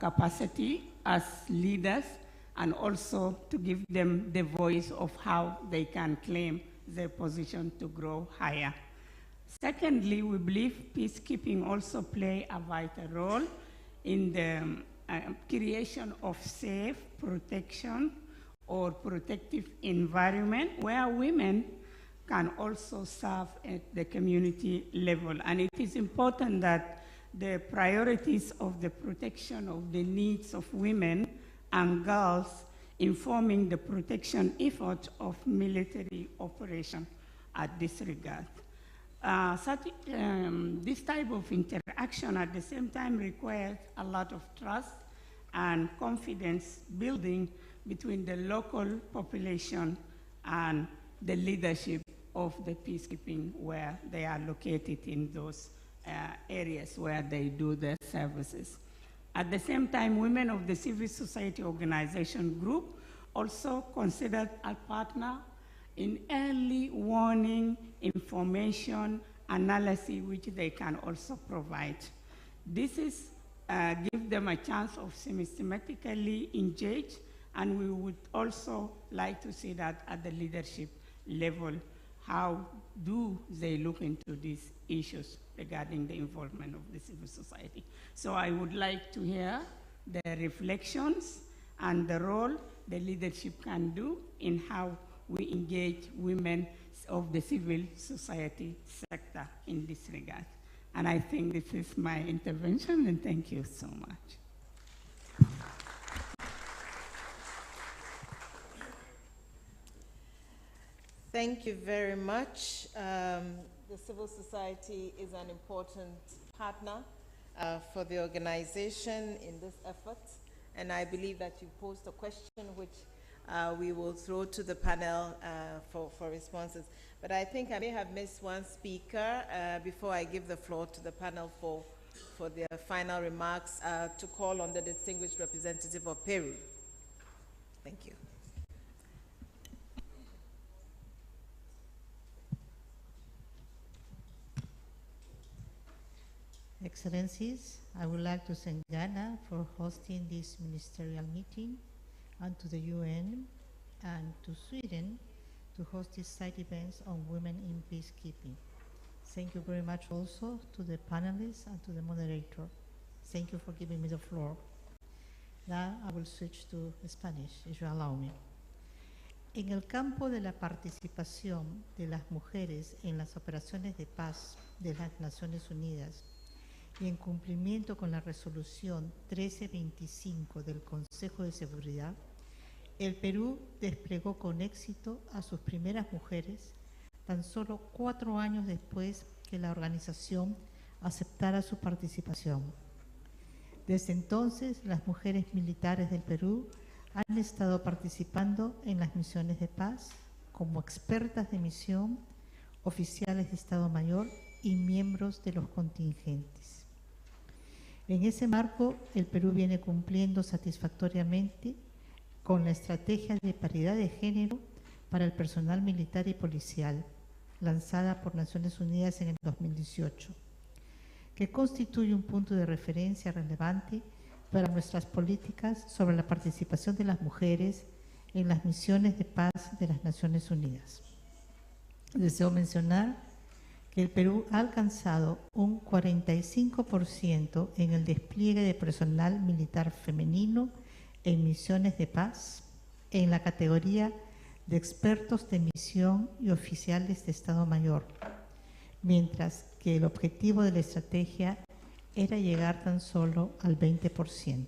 capacity as leaders, and also to give them the voice of how they can claim their position to grow higher. Secondly, we believe peacekeeping also play a vital role in the creation of safe protection or protective environment where women can also serve at the community level. And it is important that the priorities of the protection of the needs of women and girls informing the protection effort of military operation at this regard. This type of interaction at the same time requires a lot of trust and confidence building between the local population and the leadership of the peacekeeping where they are located in those areas where they do their services. At the same time, women of the civil society organization group also considered a partner in early warning, information, analysis, which they can also provide. This is give them a chance of systematically engage, and we would also like to see that at the leadership level, how do they look into these issues regarding the involvement of the civil society. So I would like to hear the reflections and the role the leadership can do in how we engage women of the civil society sector in this regard. And I think this is my intervention, and thank you so much. Thank you very much. The civil society is an important partner for the organization in this effort, and I believe that you posed a question which we will throw to the panel for responses. But I think I may have missed one speaker before I give the floor to the panel for their final remarks, to call on the distinguished representative of Peru. Thank you. Excellencies, I would like to thank Ghana for hosting this ministerial meeting, and to the UN and to Sweden to host these side events on women in peacekeeping. Thank you very much also to the panelists and to the moderator. Thank you for giving me the floor. Now I will switch to Spanish, if you allow me. En el campo de la participación de las mujeres en las operaciones de paz de las Naciones Unidas y en cumplimiento con la resolución 1325 del Consejo de Seguridad, el Perú desplegó con éxito a sus primeras mujeres tan solo 4 años después que la organización aceptara su participación. Desde entonces, las mujeres militares del Perú han estado participando en las misiones de paz como expertas de misión, oficiales de Estado Mayor y miembros de los contingentes. En ese marco, el Perú viene cumpliendo satisfactoriamente con la estrategia de paridad de género para el personal militar y policial, lanzada por Naciones Unidas en el 2018, que constituye un punto de referencia relevante para nuestras políticas sobre la participación de las mujeres en las misiones de paz de las Naciones Unidas. Deseo mencionar que el Perú ha alcanzado un 45% en el despliegue de personal militar femenino en misiones de paz en la categoría de expertos de misión y oficiales de Estado Mayor, mientras que el objetivo de la estrategia era llegar tan solo al 20%.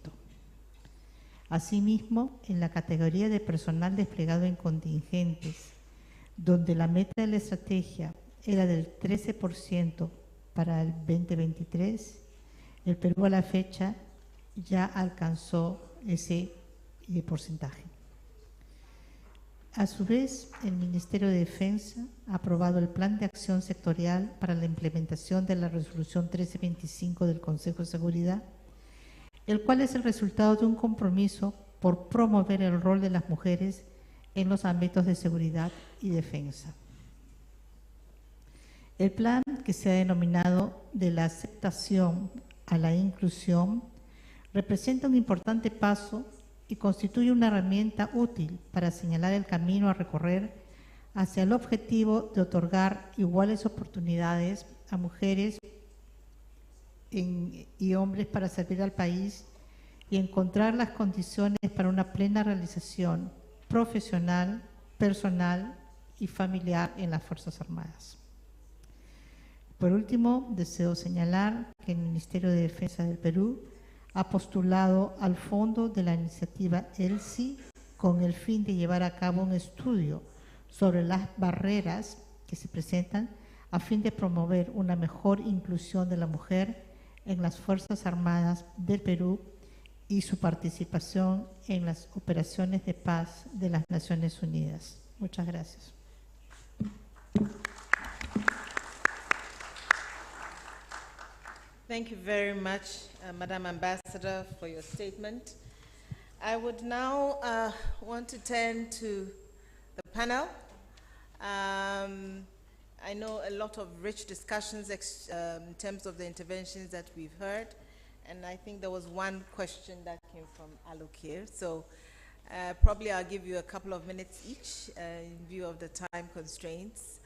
Asimismo, en la categoría de personal desplegado en contingentes, donde la meta de la estrategia era del 13% para el 2023, el Perú a la fecha ya alcanzó ese porcentaje. A su vez, el Ministerio de Defensa ha aprobado el Plan de Acción Sectorial para la implementación de la Resolución 1325 del Consejo de Seguridad, el cual es el resultado de un compromiso por promover el rol de las mujeres en los ámbitos de seguridad y defensa. El plan, que se ha denominado de la aceptación a la inclusión, representa un importante paso y constituye una herramienta útil para señalar el camino a recorrer hacia el objetivo de otorgar iguales oportunidades a mujeres y hombres para servir al país y encontrar las condiciones para una plena realización profesional, personal y familiar en las Fuerzas Armadas. Por último, deseo señalar que el Ministerio de Defensa del Perú ha postulado al fondo de la iniciativa ELSI con el fin de llevar a cabo un estudio sobre las barreras que se presentan a fin de promover una mejor inclusión de la mujer en las Fuerzas Armadas del Perú y su participación en las operaciones de paz de las Naciones Unidas. Muchas gracias. Thank you very much, Madam Ambassador, for your statement. I would now want to turn to the panel. I know a lot of rich discussions in terms of the interventions that we've heard, and I think there was one question that came from Alok here. So probably I'll give you a couple of minutes each in view of the time constraints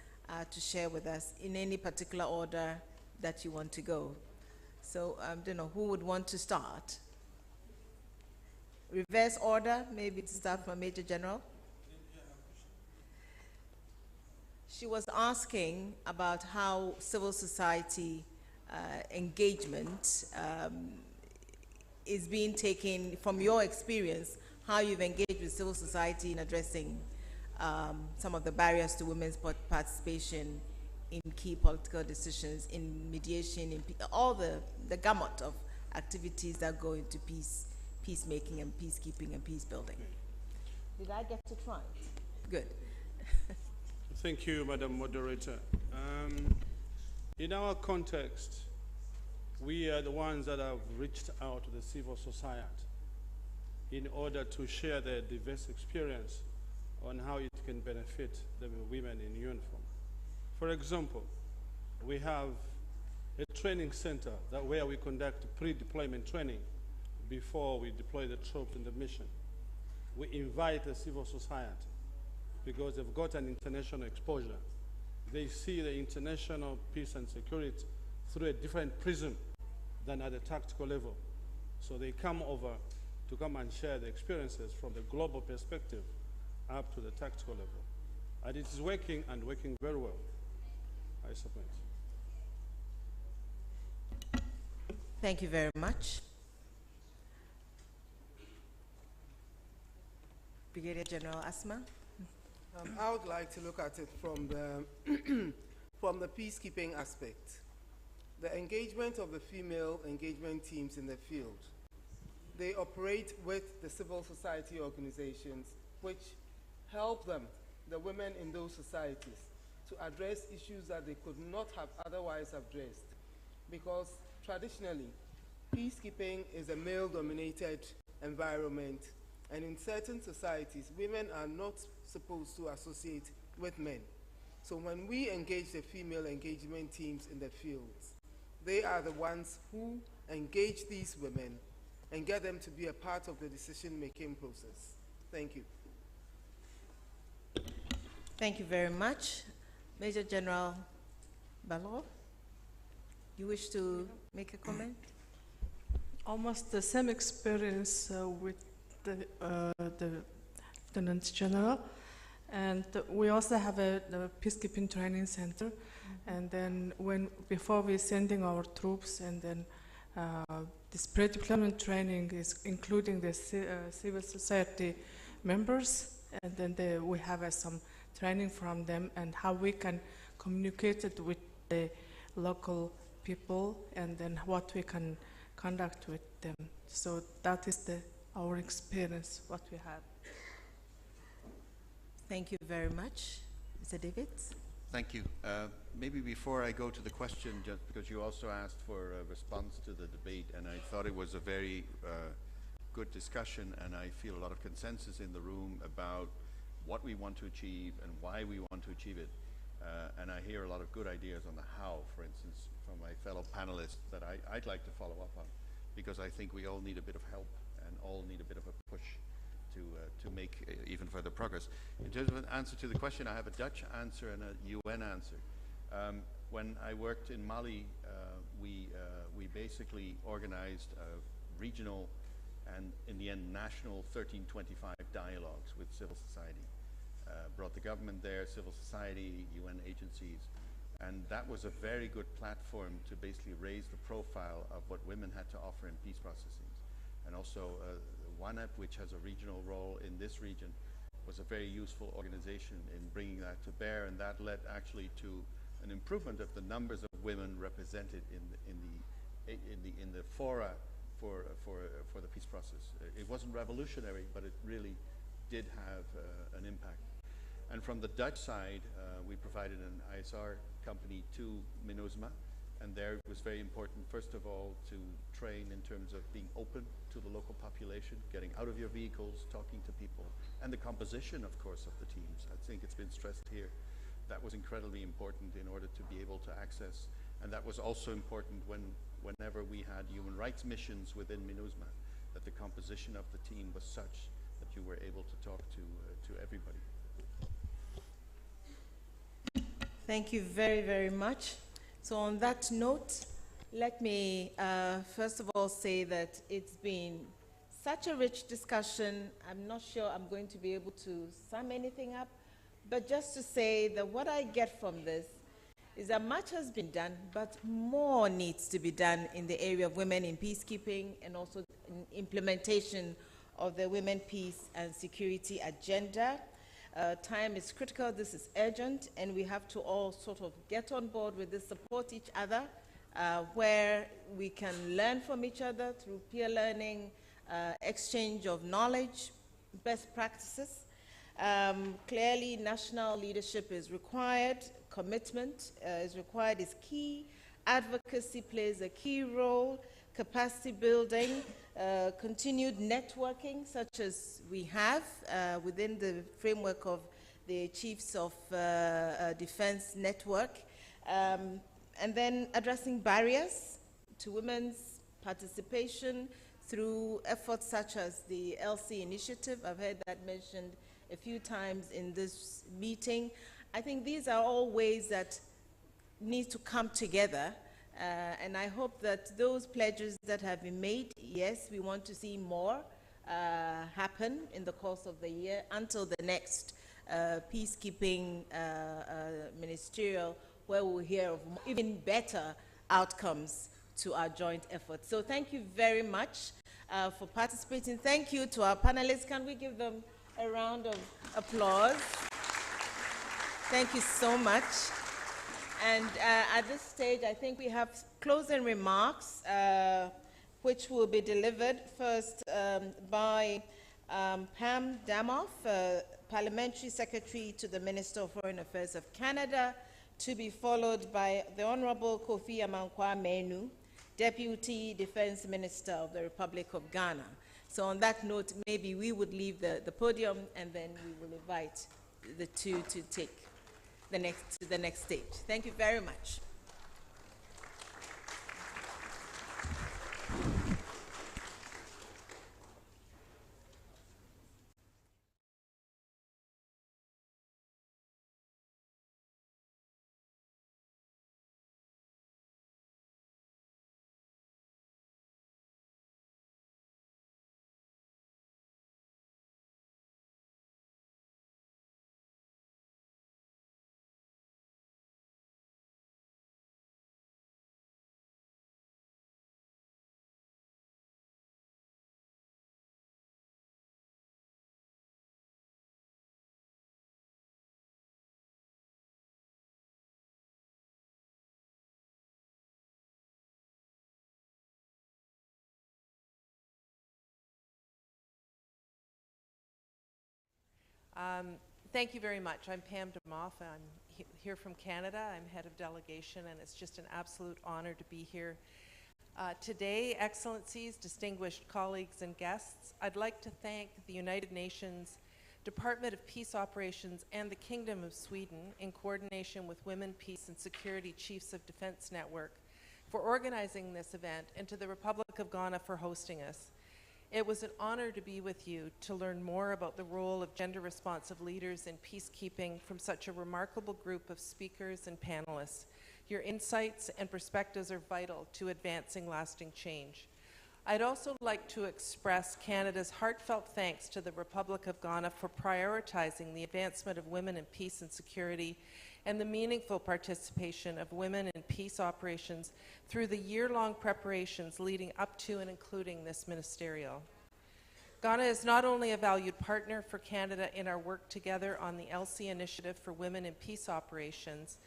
to share with us in any particular order that you want to go. So I don't know, who would want to start? Reverse order, maybe to start from Major General. She was asking about how civil society engagement is being taken, from your experience, how you've engaged with civil society in addressing some of the barriers to women's participation in key political decisions, in mediation, in all the gamut of activities that go into peacemaking and peacekeeping and peace building. Did I get to try? Good. Thank you, Madam Moderator. In our context, we are the ones that have reached out to the civil society in order to share their diverse experience on how it can benefit the women in uniform. For example, we have a training center where we conduct pre-deployment training before we deploy the troops in the mission. We invite the civil society because they've got an international exposure. They see the international peace and security through a different prism than at the tactical level. So they come over to come and share the experiences from the global perspective up to the tactical level. And it is working, and working very well, I submit. Thank you very much. Brigadier General Asma. I would like to look at it from the, from the peacekeeping aspect. The engagement of the female engagement teams in the field. They operate with the civil society organizations which help them, the women in those societies, to address issues that they could not have otherwise addressed. Because traditionally, peacekeeping is a male-dominated environment, and in certain societies, women are not supposed to associate with men. So when we engage the female engagement teams in the fields, they are the ones who engage these women and get them to be a part of the decision-making process. Thank you. Thank you very much. Major General Balor, you wish to make a comment? Almost the same experience with the Lieutenant General. And we also have the Peacekeeping Training Center. And then before we're sending our troops, and then this pre-deployment training is including the civil society members. And then we have some training from them and how we can communicate it with the local people, and then what we can conduct with them. So that is our experience, what we had. Thank you very much. Mr. Davids? Thank you. Maybe before I go to the question, just because you also asked for a response to the debate, and I thought it was a very good discussion, and I feel a lot of consensus in the room about what we want to achieve and why we want to achieve it. And I hear a lot of good ideas on the how, for instance, from my fellow panelists that I'd like to follow up on, because I think we all need a bit of help and all need a bit of a push to make even further progress. In terms of an answer to the question, I have a Dutch answer and a UN answer. When I worked in Mali, we basically organized regional and, in the end, national 1325 dialogues with civil society. Brought the government there, civil society, UN agencies, and that was a very good platform to basically raise the profile of what women had to offer in peace processes. And also WANEP, which has a regional role in this region, was a very useful organization in bringing that to bear, and that led actually to an improvement of the numbers of women represented in the fora for the peace process. It wasn't revolutionary, but it really did have an impact. And from the Dutch side, we provided an ISR company to MINUSMA, and there it was very important, first of all, to train in terms of being open to the local population, getting out of your vehicles, talking to people, and the composition, of course, of the teams. I think it's been stressed here. That was incredibly important in order to be able to access, and that was also important whenever we had human rights missions within MINUSMA, that the composition of the team was such that you were able to talk to everybody. Thank you very, very much. So on that note, let me first of all say that it's been such a rich discussion. I'm not sure I'm going to be able to sum anything up, but just to say that what I get from this is that much has been done, but more needs to be done in the area of women in peacekeeping and also in implementation of the Women, Peace and Security agenda. Time is critical, this is urgent, and we have to all sort of get on board with this, support each other, where we can learn from each other through peer learning, exchange of knowledge, best practices. Clearly, national leadership is required, commitment is required, is key, advocacy plays a key role, capacity building, continued networking, such as we have within the framework of the Chiefs of Defense Network, and then addressing barriers to women's participation through efforts such as the LC initiative. I've heard that mentioned a few times in this meeting. I think these are all ways that need to come together. And I hope that those pledges that have been made, yes, we want to see more happen in the course of the year until the next Peacekeeping Ministerial, where we'll hear of even better outcomes to our joint efforts. So thank you very much for participating. Thank you to our panelists. Can we give them a round of applause? Thank you so much. And at this stage, I think we have closing remarks, which will be delivered first by Pam Damoff, Parliamentary Secretary to the Minister of Foreign Affairs of Canada, to be followed by the Honorable Kofi Amankwa Menu, Deputy Defense Minister of the Republic of Ghana. So on that note, maybe we would leave the podium, and then we will invite the two to take the next stage. Thank you very much. Thank you very much. I'm Pam Damoff. I'm here from Canada. I'm head of delegation, and it's just an absolute honor to be here Today, Excellencies, distinguished colleagues and guests, I'd like to thank the United Nations Department of Peace Operations and the Kingdom of Sweden, in coordination with Women, Peace and Security Chiefs of Defense Network, for organizing this event, and to the Republic of Ghana for hosting us. It was an honor to be with you to learn more about the role of gender-responsive leaders in peacekeeping from such a remarkable group of speakers and panelists. Your insights and perspectives are vital to advancing lasting change. I'd also like to express Canada's heartfelt thanks to the Republic of Ghana for prioritizing the advancement of women in peace and security and the meaningful participation of women in peace operations through the year-long preparations leading up to and including this ministerial. Ghana is not only a valued partner for Canada in our work together on the ELSI initiative for women in peace operations,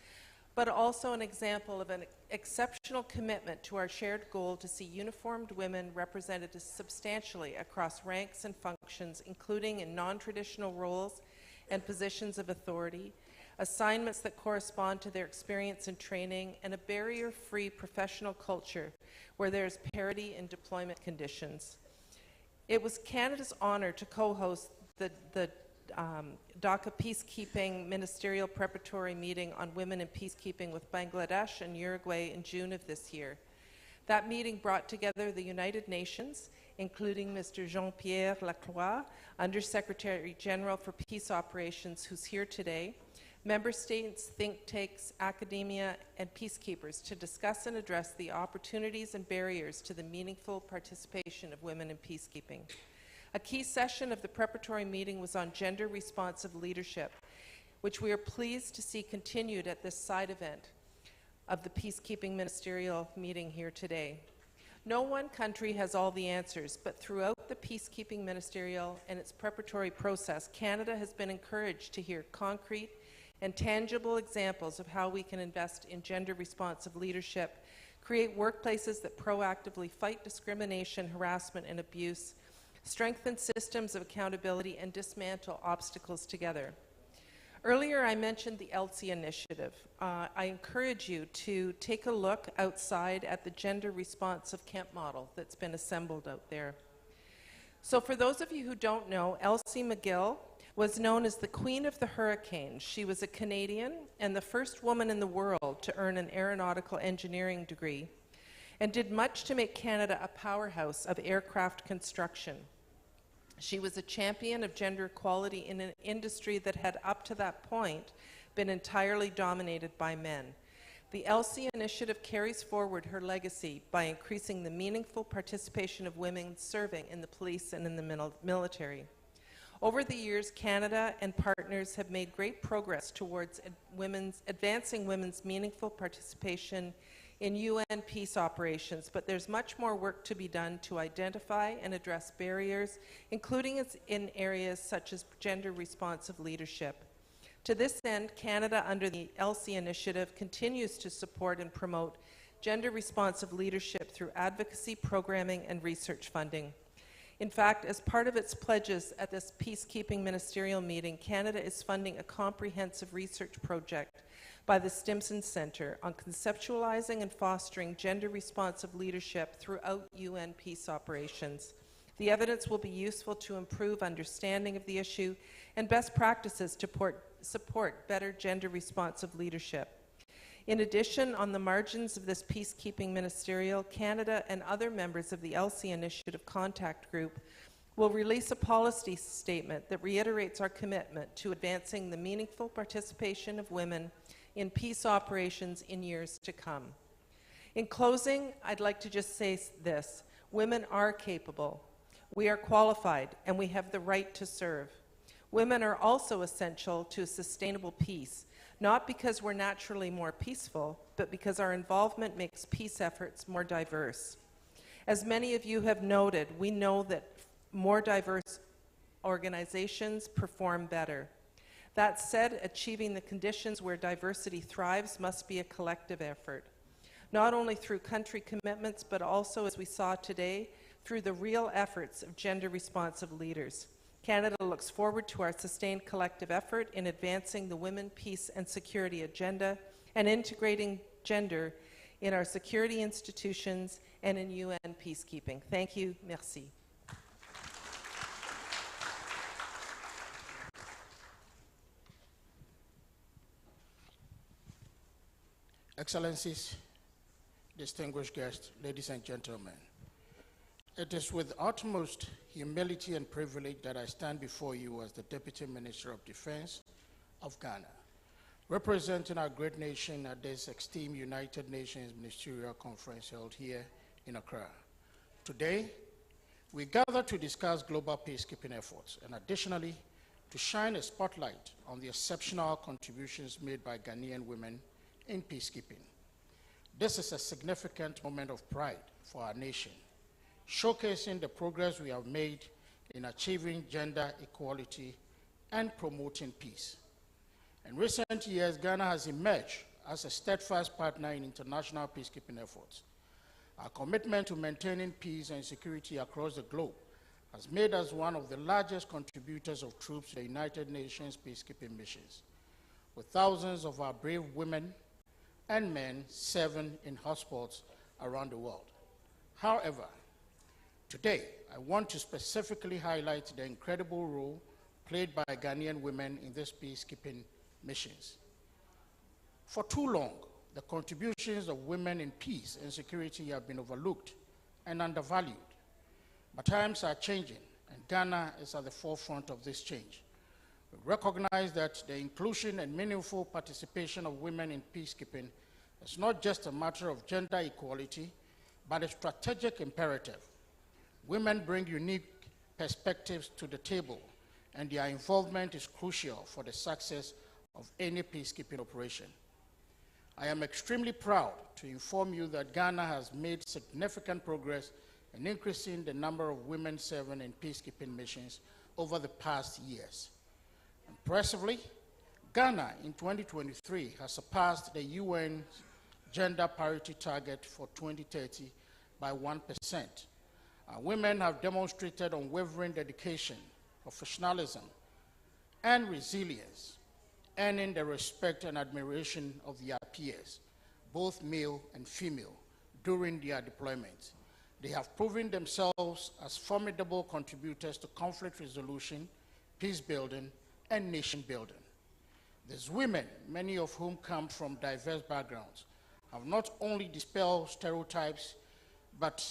but also an example of an exceptional commitment to our shared goal to see uniformed women represented substantially across ranks and functions, including in non-traditional roles and positions of authority, assignments that correspond to their experience and training, and a barrier-free professional culture where there is parity in deployment conditions. It was Canada's honor to co-host the Dhaka Peacekeeping Ministerial Preparatory Meeting on Women in Peacekeeping with Bangladesh and Uruguay in June of this year. That meeting brought together the United Nations, including Mr. Jean-Pierre Lacroix, Undersecretary General for Peace Operations, who's here today, member states, think tanks, academia, and peacekeepers to discuss and address the opportunities and barriers to the meaningful participation of women in peacekeeping. A key session of the preparatory meeting was on gender-responsive leadership, which we are pleased to see continued at this side event of the Peacekeeping Ministerial meeting here today. No one country has all the answers, but throughout the Peacekeeping Ministerial and its preparatory process, Canada has been encouraged to hear concrete and tangible examples of how we can invest in gender-responsive leadership, create workplaces that proactively fight discrimination, harassment, and abuse, strengthen systems of accountability, and dismantle obstacles together. Earlier, I mentioned the ELSI initiative. I encourage you to take a look outside at the gender-responsive camp model that's been assembled out there. So for those of you who don't know, Elsie McGill was known as the Queen of the Hurricanes. She was a Canadian and the first woman in the world to earn an aeronautical engineering degree, and did much to make Canada a powerhouse of aircraft construction. She was a champion of gender equality in an industry that had up to that point been entirely dominated by men. The ELSI initiative carries forward her legacy by increasing the meaningful participation of women serving in the police and in the military. Over the years, Canada and partners have made great progress towards advancing women's meaningful participation in UN peace operations, but there's much more work to be done to identify and address barriers, including in areas such as gender-responsive leadership. To this end, Canada, under the ELSI initiative, continues to support and promote gender-responsive leadership through advocacy, programming, and research funding. In fact, as part of its pledges at this Peacekeeping Ministerial meeting, Canada is funding a comprehensive research project by the Stimson Centre on conceptualizing and fostering gender-responsive leadership throughout UN peace operations. The evidence will be useful to improve understanding of the issue and best practices to support better gender-responsive leadership. In addition, on the margins of this Peacekeeping Ministerial, Canada and other members of the ELSI Initiative Contact Group will release a policy statement that reiterates our commitment to advancing the meaningful participation of women in peace operations in years to come. In closing, I'd like to just say this: women are capable, we are qualified, and we have the right to serve. Women are also essential to a sustainable peace, not because we're naturally more peaceful, but because our involvement makes peace efforts more diverse. As many of you have noted, we know that more diverse organizations perform better. That said, achieving the conditions where diversity thrives must be a collective effort, not only through country commitments, but also, as we saw today, through the real efforts of gender-responsive leaders. Canada looks forward to our sustained collective effort in advancing the women, peace, and security agenda and integrating gender in our security institutions and in UN peacekeeping. Thank you. Merci. Excellencies, distinguished guests, ladies and gentlemen, it is with utmost humility and privilege that I stand before you as the Deputy Minister of Defense of Ghana, representing our great nation at this esteemed United Nations Ministerial Conference held here in Accra. Today, we gather to discuss global peacekeeping efforts and additionally to shine a spotlight on the exceptional contributions made by Ghanaian women in peacekeeping. This is a significant moment of pride for our nation, showcasing the progress we have made in achieving gender equality and promoting peace. In recent years, Ghana has emerged as a steadfast partner in international peacekeeping efforts. Our commitment to maintaining peace and security across the globe has made us one of the largest contributors of troops to the United Nations peacekeeping missions, with thousands of our brave women and men serving in hotspots around the world. However, today, I want to specifically highlight the incredible role played by Ghanaian women in these peacekeeping missions. For too long, the contributions of women in peace and security have been overlooked and undervalued. But times are changing, and Ghana is at the forefront of this change. We recognize that the inclusion and meaningful participation of women in peacekeeping is not just a matter of gender equality, but a strategic imperative. Women bring unique perspectives to the table, and their involvement is crucial for the success of any peacekeeping operation. I am extremely proud to inform you that Ghana has made significant progress in increasing the number of women serving in peacekeeping missions over the past years. Impressively, Ghana in 2023 has surpassed the UN gender parity target for 2030 by 1%. Our women have demonstrated unwavering dedication, professionalism, and resilience, earning the respect and admiration of their peers, both male and female, during their deployment. They have proven themselves as formidable contributors to conflict resolution, peace building, and nation building. These women, many of whom come from diverse backgrounds, have not only dispelled stereotypes, but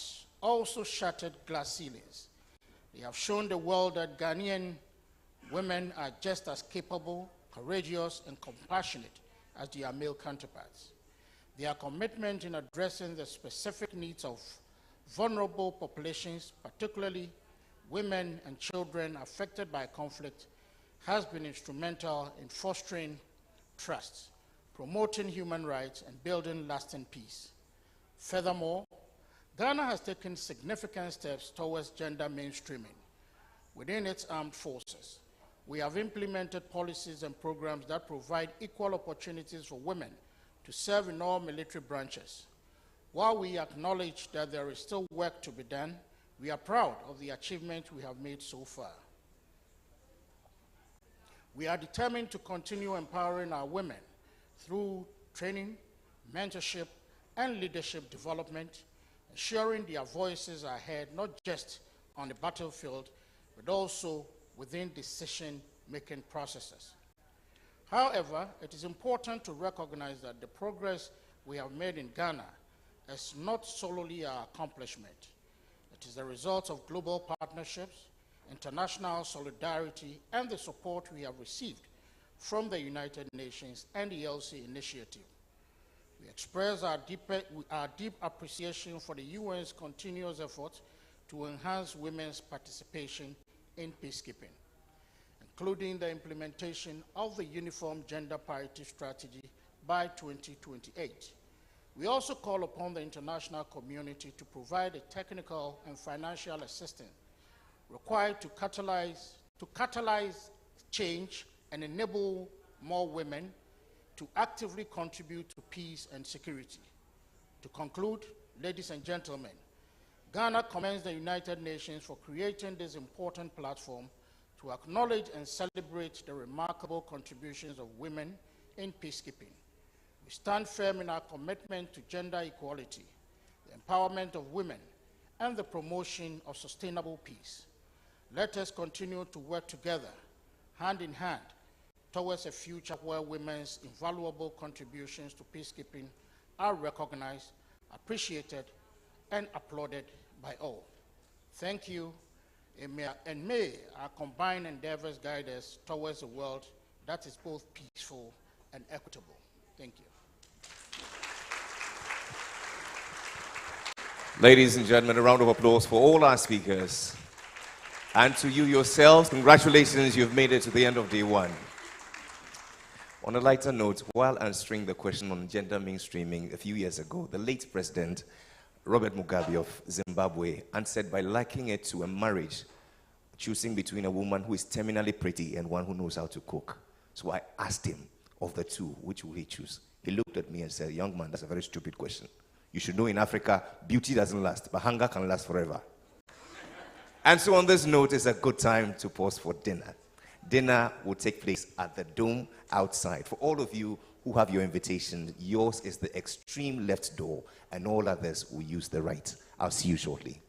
also shattered glass ceilings. They have shown the world that Ghanaian women are just as capable, courageous, and compassionate as their male counterparts. Their commitment in addressing the specific needs of vulnerable populations, particularly women and children affected by conflict, has been instrumental in fostering trust, promoting human rights, and building lasting peace. Furthermore, Ghana has taken significant steps towards gender mainstreaming within its armed forces. We have implemented policies and programs that provide equal opportunities for women to serve in all military branches. While we acknowledge that there is still work to be done, we are proud of the achievements we have made so far. We are determined to continue empowering our women through training, mentorship, and leadership development, ensuring their voices are heard not just on the battlefield, but also within decision-making processes. However, it is important to recognize that the progress we have made in Ghana is not solely our accomplishment. It is the result of global partnerships, international solidarity, and the support we have received from the United Nations and the ELC initiative. We express our deep appreciation for the UN's continuous efforts to enhance women's participation in peacekeeping, including the implementation of the Uniform Gender Parity Strategy by 2028. We also call upon the international community to provide the technical and financial assistance required to catalyze change and enable more women to actively contribute to peace and security. To conclude, ladies and gentlemen, Ghana commends the United Nations for creating this important platform to acknowledge and celebrate the remarkable contributions of women in peacekeeping. We stand firm in our commitment to gender equality, the empowerment of women, and the promotion of sustainable peace. Let us continue to work together, hand in hand, towards a future where women's invaluable contributions to peacekeeping are recognized, appreciated, and applauded by all. Thank you, and may our combined endeavors guide us towards a world that is both peaceful and equitable. Thank you. Ladies and gentlemen, a round of applause for all our speakers. And to you yourselves, congratulations, you've made it to the end of day one. On a lighter note, while answering the question on gender mainstreaming a few years ago, the late President Robert Mugabe of Zimbabwe answered by likening it to a marriage, choosing between a woman who is terminally pretty and one who knows how to cook. So I asked him, of the two, which will he choose? He looked at me and said, young man, that's a very stupid question. You should know in Africa, beauty doesn't last, but hunger can last forever. And so on this note, it's a good time to pause for dinner. Dinner will take place at the Dome outside. For all of you who have your invitation, yours is the extreme left door, and all others will use the right. I'll see you shortly.